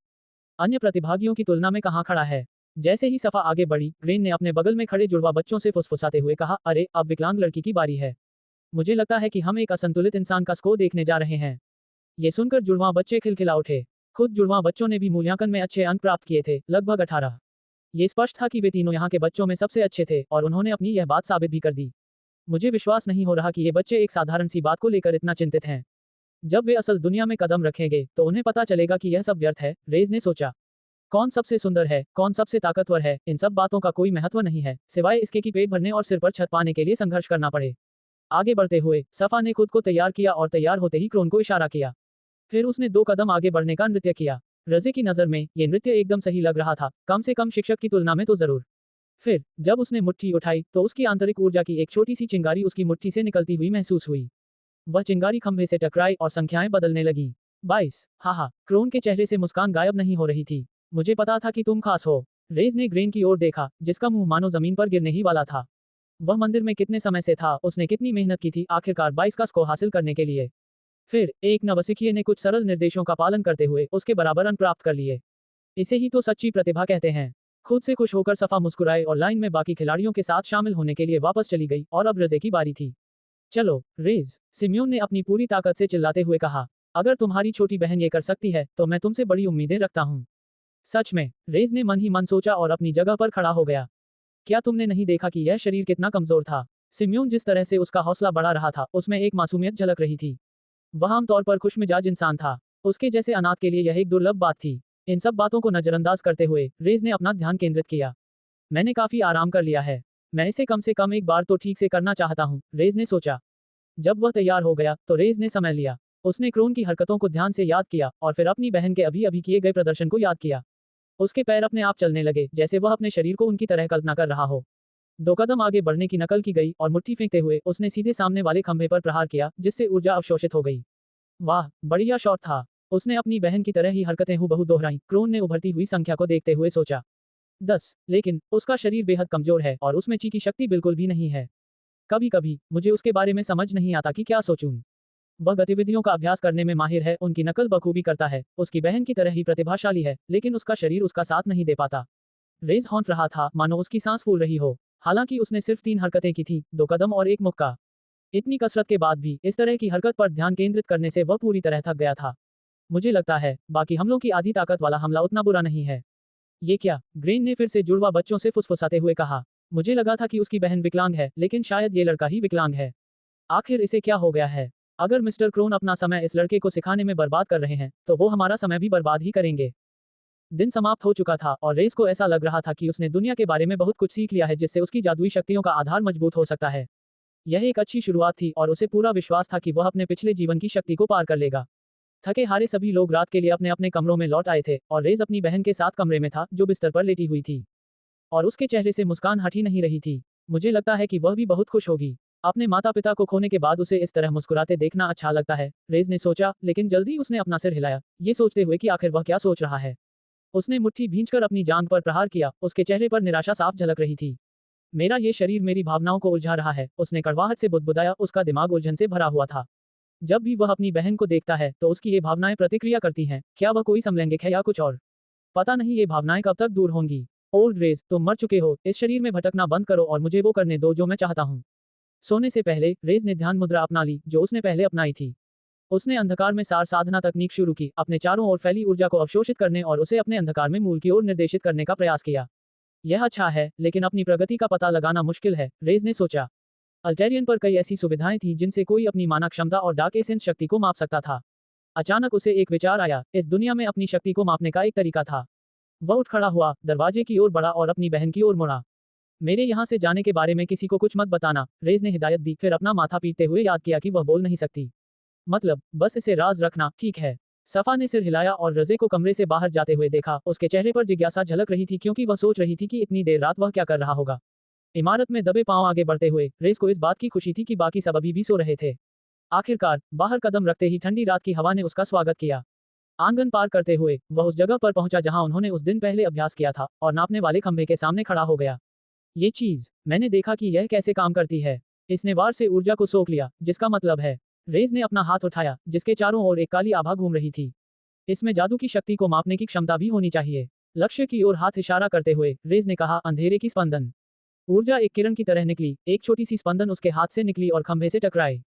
अन्य प्रतिभागियों की तुलना में कहाँ खड़ा है। जैसे ही सफा आगे बढ़ी, ग्रेन ने अपने बगल में खड़े जुड़वा बच्चों से फुसफुसाते हुए कहा, अरे अब विकलांग लड़की की बारी है। मुझे लगता है कि हम एक असंतुलित इंसान का स्कोर देखने जा रहे हैं। ये सुनकर जुड़वा बच्चे खिलखिला उठे। खुद जुड़वा बच्चों ने भी मूल्यांकन में अच्छे अंक प्राप्त किए थे, लगभग 18। ये स्पष्ट था कि वे तीनों यहाँ के बच्चों में सबसे अच्छे थे और उन्होंने अपनी यह बात साबित भी कर दी। मुझे विश्वास नहीं हो रहा कि ये बच्चे एक साधारण सी बात को लेकर इतना चिंतित हैं। जब वे असल दुनिया में कदम रखेंगे तो उन्हें पता चलेगा कि यह सब व्यर्थ है, रेज ने सोचा। कौन सबसे सुंदर है, कौन सबसे ताकतवर है, इन सब बातों का कोई महत्व नहीं है, सिवाय इसके कि पेट भरने और सिर पर छत पाने के लिए संघर्ष करना पड़े। आगे बढ़ते हुए सफा ने खुद को तैयार किया और तैयार होते ही क्रोन को इशारा किया। फिर उसने 2 कदम आगे बढ़ने का नृत्य किया। रज़े की नज़र में ये नृत्य एकदम सही लग रहा था, कम से कम शिक्षक की तुलना में तो जरूर। फिर जब उसने मुट्ठी उठाई तो उसकी आंतरिक ऊर्जा की एक छोटी सी चिंगारी उसकी मुट्ठी से निकलती हुई महसूस हुई। वह चिंगारी खंभे से टकराई और संख्याएं बदलने लगीं। 22। हाहा, क्रोन के चेहरे से मुस्कान गायब नहीं हो रही थी। मुझे पता था कि तुम खास हो। रेज ने ग्रेन की ओर देखा, जिसका मुंह मानो जमीन पर गिरने ही वाला था। वह मंदिर में कितने समय से था, उसने कितनी मेहनत की थी आखिरकार 22 का स्कोर हासिल करने के लिए। फिर एक नवसिखिए ने कुछ सरल निर्देशों का पालन करते हुए उसके बराबर अंक प्राप्त कर लिए। इसे ही तो सच्ची प्रतिभा कहते हैं। खुद से खुश होकर सफा मुस्कुराए और लाइन में बाकी खिलाड़ियों के साथ शामिल होने के लिए वापस चली गई और अब रज़े की बारी थी। चलो रेज, सिम्योन ने अपनी पूरी ताकत से चिल्लाते हुए कहा, अगर तुम्हारी छोटी बहन ये कर सकती है तो मैं तुमसे बड़ी उम्मीदें रखता हूँ। सच में, रेज ने मन ही मन सोचा और अपनी जगह पर खड़ा हो गया। क्या तुमने नहीं देखा कि यह शरीर कितना कमजोर था? सिम्योन जिस तरह से उसका हौसला बढ़ा रहा था, उसमें एक मासूमियत झलक रही थी। वह आमतौर पर खुशमिजाज इंसान था। उसके जैसे अनाथ के लिए यह एक दुर्लभ बात थी। इन सब बातों को नजरअंदाज करते हुए रेज ने अपना ध्यान केंद्रित किया। मैंने काफी आराम कर लिया है। मैं इसे कम से कम एक बार तो ठीक से करना चाहता हूँ, रेज ने सोचा। जब वह तैयार हो गया तो रेज ने समय लिया। उसने क्रोन की हरकतों को ध्यान से याद किया और फिर अपनी बहन के अभी अभी किए गए प्रदर्शन को याद किया। उसके पैर अपने आप चलने लगे, जैसे वह अपने शरीर को उनकी तरह कल्पना कर रहा हो। 2 कदम आगे बढ़ने की नकल की गई और मुट्ठी फेंकते हुए उसने सीधे सामने वाले खंभे पर प्रहार किया, जिससे ऊर्जा अवशोषित हो गई। वाह, बढ़िया शॉट था। उसने अपनी बहन की तरह ही हरकतें हूबहू दोहराई। क्रोन ने उभरती हुई संख्या को देखते हुए सोचा, 10। लेकिन उसका शरीर बेहद कमजोर है और उसमें ची की शक्ति बिल्कुल भी नहीं है। कभी कभी मुझे उसके बारे में समझ नहीं आता कि क्या सोचूं। वह गतिविधियों का अभ्यास करने में माहिर है, उनकी नकल बखूबी करता है, उसकी बहन की तरह ही प्रतिभाशाली है, लेकिन उसका शरीर उसका साथ नहीं दे पाता। रेज हौंफ रहा था, मानो उसकी सांस फूल रही हो। हालांकि उसने सिर्फ 3 हरकतें की थी, 2 कदम और एक मुक्का। इतनी कसरत के बाद भी इस तरह की हरकत पर ध्यान केंद्रित करने से वह पूरी तरह थक गया था। मुझे लगता है बाकी हमलों की आधी ताकत वाला हमला उतना बुरा नहीं है। ये क्या? ग्रेन ने फिर से जुड़वा बच्चों से फुसफुसाते हुए कहा। मुझे लगा था कि उसकी बहन विकलांग है, लेकिन शायद ये लड़का ही विकलांग है। आखिर इसे क्या हो गया है? अगर मिस्टर क्रोन अपना समय इस लड़के को सिखाने में बर्बाद कर रहे हैं, तो वो हमारा समय भी बर्बाद ही करेंगे। दिन समाप्त हो चुका था और रेस को ऐसा लग रहा था कि उसने दुनिया के बारे में बहुत कुछ सीख लिया है, जिससे उसकी जादुई शक्तियों का आधार मजबूत हो सकता है। यह एक अच्छी शुरुआत थी और उसे पूरा विश्वास था कि वह अपने पिछले जीवन की शक्ति को पार कर लेगा। थके हारे सभी लोग रात के लिए अपने अपने कमरों में लौट आए थे और रेज अपनी बहन के साथ कमरे में था, जो बिस्तर पर लेटी हुई थी। और उसके चेहरे से मुस्कान हट ही नहीं रही थी। मुझे लगता है कि वह भी बहुत खुश होगी। अपने माता पिता को खोने के बाद उसे इस तरह मुस्कुराते देखना अच्छा लगता है, रेज ने सोचा, लेकिन जल्दी उसने अपना सिर हिलाया, ये सोचते हुए कि आखिर वह क्या सोच रहा है। उसने मुट्ठी भींचकर अपनी जांघ पर प्रहार किया, उसके चेहरे पर निराशा साफ झलक रही थी। मेरा ये शरीर मेरी भावनाओं को उलझा रहा है, उसने कड़वाहट से बुदबुदाया, उसका दिमाग उलझन से भरा हुआ था। जब भी वह अपनी बहन को देखता है तो उसकी ये भावनाएं प्रतिक्रिया करती हैं, क्या वह कोई समलैंगिक है या कुछ और? पता नहीं ये भावनाएं कब तक दूर होंगी। ओल्ड रेज, तुम मर चुके हो, इस शरीर में भटकना बंद करो और मुझे वो करने दो जो मैं चाहता हूँ। सोने से पहले रेज ने ध्यान मुद्रा अपना ली, जो उसने पहले अपनाई थी। उसने अंधकार में सार साधना तकनीक शुरू की, अपने चारों ओर फैली ऊर्जा को अवशोषित करने और उसे अपने अंधकार में मूल की ओर निर्देशित करने का प्रयास किया। यह अच्छा है, लेकिन अपनी प्रगति का पता लगाना मुश्किल है, रेज ने सोचा। अल्टेरियन पर कई ऐसी सुविधाएं थी जिनसे कोई अपनी मानक क्षमता और डार्क एसेंस शक्ति को माप सकता था। अचानक उसे एक विचार आया, इस दुनिया में अपनी शक्ति को मापने का एक तरीका था। वह उठ खड़ा हुआ, दरवाजे की ओर बढ़ा और अपनी बहन की ओर मुड़ा। मेरे यहाँ से जाने के बारे में किसी को कुछ मत बताना, रेज ने हिदायत दी, फिर अपना माथा पीटते हुए याद किया कि वह बोल नहीं सकती। मतलब, बस इसे राज रखना, ठीक है। सफा ने सिर हिलाया और रज़े को कमरे से बाहर जाते हुए देखा, उसके चेहरे पर जिज्ञासा झलक रही थी क्योंकि वह सोच रही थी कि इतनी देर रात वह क्या कर रहा होगा। इमारत में दबे पांव आगे बढ़ते हुए रेस को इस बात की खुशी थी कि बाकी सब अभी भी सो रहे थे। आखिरकार बाहर कदम रखते ही ठंडी रात की हवा ने उसका स्वागत किया। आंगन पार करते हुए वह उस जगह पर पहुंचा जहां उन्होंने उस दिन पहले अभ्यास किया था और नापने वाले खंभे के सामने खड़ा हो गया। ये चीज, मैंने देखा कि यह कैसे काम करती है। इसने वार से ऊर्जा को सोख लिया, जिसका मतलब है। रेज ने अपना हाथ उठाया, जिसके चारों ओर एक काली आभा घूम रही थी। इसमें जादू की शक्ति को मापने की क्षमता भी होनी चाहिए। लक्ष्य की ओर हाथ इशारा करते हुए रेज ने कहा, अंधेरे की स्पंदन। ऊर्जा एक किरण की तरह निकली, एक छोटी सी स्पंदन उसके हाथ से निकली और खंभे से टकराए।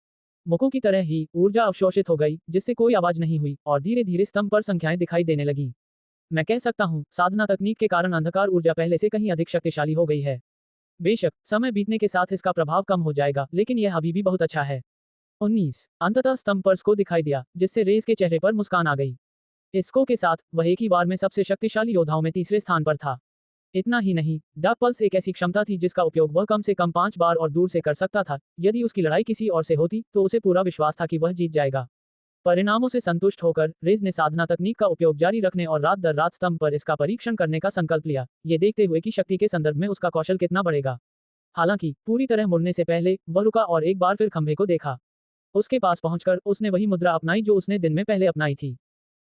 मुकों की तरह ही ऊर्जा अवशोषित हो गई, जिससे कोई आवाज नहीं हुई और धीरे धीरे स्तंभ पर संख्याएं दिखाई देने लगी। मैं कह सकता हूँ, साधना तकनीक के कारण अंधकार ऊर्जा पहले से कहीं अधिक शक्तिशाली हो गई है। बेशक समय बीतने के साथ इसका प्रभाव कम हो जाएगा, लेकिन यह अभी भी बहुत अच्छा है। 19 अंततः स्तंभ पर को दिखाई दिया, जिससे रेस के चेहरे पर मुस्कान आ गई। इसको के साथ वह एक ही बार में सबसे शक्तिशाली योद्धाओं में तीसरे स्थान पर था। इतना ही नहीं, डार्क पल्स एक ऐसी क्षमता थी जिसका उपयोग वह कम से कम 5 बार और दूर से कर सकता था। यदि उसकी लड़ाई किसी और से होती तो उसे पूरा विश्वास था कि वह जीत जाएगा। परिणामों से संतुष्ट होकर रेज ने साधना तकनीक का उपयोग जारी रखने और रात दर रात स्तंभ पर इसका परीक्षण करने का संकल्प लिया, ये देखते हुए कि शक्ति के संदर्भ में उसका कौशल कितना बढ़ेगा। हालांकि पूरी तरह मुड़ने से पहले वह रुका और एक बार फिर खंभे को देखा। उसके पास पहुंचकर उसने वही मुद्रा अपनाई जो उसने दिन में पहले अपनाई थी।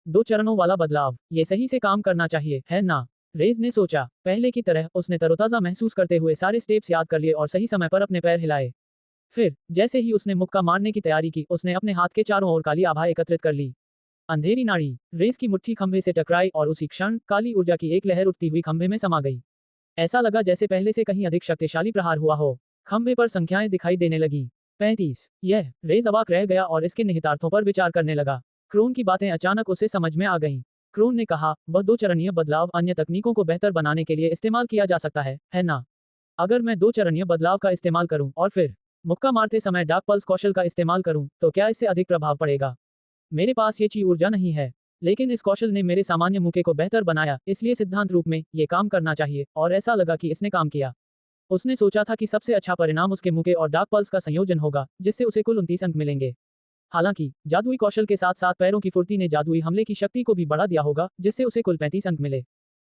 2 चरणों वाला बदलाव, ये सही से काम करना चाहिए, है ना? रेज ने सोचा। पहले की तरह उसने तरोताजा महसूस करते हुए सारे स्टेप्स याद कर लिए और सही समय पर अपने पैर हिलाए। फिर जैसे ही उसने मुक्का मारने की तैयारी की, उसने अपने हाथ के चारों ओर काली आभा एकत्रित कर ली। अंधेरी नाड़ी। रेस की मुट्ठी खंभे से टकराई और उसी क्षण काली ऊर्जा की एक लहर उठती हुई खंभे में समा गई। ऐसा लगा जैसे पहले से कहीं अधिक शक्तिशाली प्रहार हुआ हो। खंभे पर संख्याएं दिखाई देने लगी। 35। यह रेज अवाक रह गया और इसके निहितार्थों पर विचार करने लगा। क्रोन की बातें अचानक उसे समझ में आ गईं। क्रोन ने कहा, वह 2 चरणीय बदलाव अन्य तकनीकों को बेहतर बनाने के लिए इस्तेमाल किया जा सकता है ना? अगर मैं 2 चरणीय बदलाव का इस्तेमाल करूं और फिर मुक्का मारते समय डार्क पल्स कौशल का इस्तेमाल करूं, तो क्या इससे अधिक प्रभाव पड़ेगा? मेरे पास ये ची ऊर्जा नहीं है, लेकिन इस कौशल ने मेरे सामान्य मुक्के को बेहतर बनाया, इसलिए सिद्धांत रूप में ये काम करना चाहिए, और ऐसा लगा कि इसने काम किया। उसने सोचा था कि सबसे अच्छा परिणाम उसके मुक्के और डार्क पल्स का संयोजन होगा, जिससे उसे कुल 29 अंक मिलेंगे। हालांकि जादुई कौशल के साथ साथ पैरों की फुर्ती ने जादुई हमले की शक्ति को भी बढ़ा दिया होगा, जिससे उसे कुल 35 अंक मिले।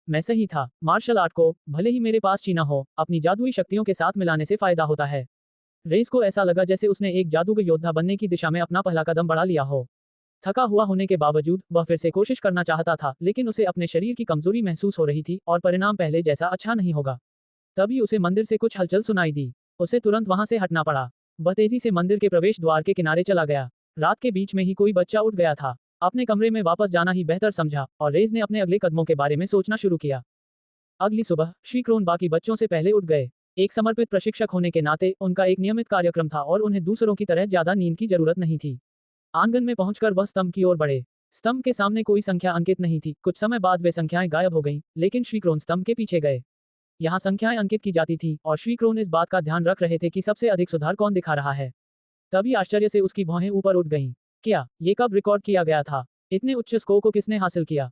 मैं सही था, मार्शल आर्ट को, भले ही मेरे पास चीना हो, अपनी जादुई शक्तियों के साथ मिलाने से फायदा होता है। रेस को ऐसा लगा जैसे उसने एक जादूगर योद्धा बनने की दिशा में अपना पहला कदम बढ़ा लिया हो। थका हुआ होने के बावजूद वह फिर से कोशिश करना चाहता था, लेकिन उसे अपने शरीर की कमजोरी महसूस हो रही थी और परिणाम पहले जैसा अच्छा नहीं होगा। तभी उसे मंदिर से कुछ हलचल सुनाई दी। उसे तुरंत वहां से हटना पड़ा। वह तेजी से मंदिर के प्रवेश द्वार के किनारे चला गया। रात के बीच में ही कोई बच्चा उठ गया था। अपने कमरे में वापस जाना ही बेहतर समझा और रेज ने अपने अगले कदमों के बारे में सोचना शुरू किया। अगली सुबह श्री क्रोन बाकी बच्चों से पहले उठ गए। एक समर्पित प्रशिक्षक होने के नाते उनका एक नियमित कार्यक्रम था और उन्हें दूसरों की तरह ज्यादा नींद की जरूरत नहीं थी। आंगन में पहुंचकर वह स्तंभ की ओर बढ़े। स्तंभ के सामने कोई संख्या अंकित नहीं थी। कुछ समय बाद वे संख्याएं गायब हो गईं, लेकिन श्री क्रोन स्तंभ के पीछे गए। यहाँ संख्याएं अंकित की जाती थीं और श्री क्रोन इस बात का ध्यान रख रहे थे कि सबसे अधिक सुधार कौन दिखा रहा है। तभी आश्चर्य से उसकी भौहें ऊपर उठ गईं। क्या ये कब रिकॉर्ड किया गया था? इतने उच्च स्कोर को किसने हासिल किया?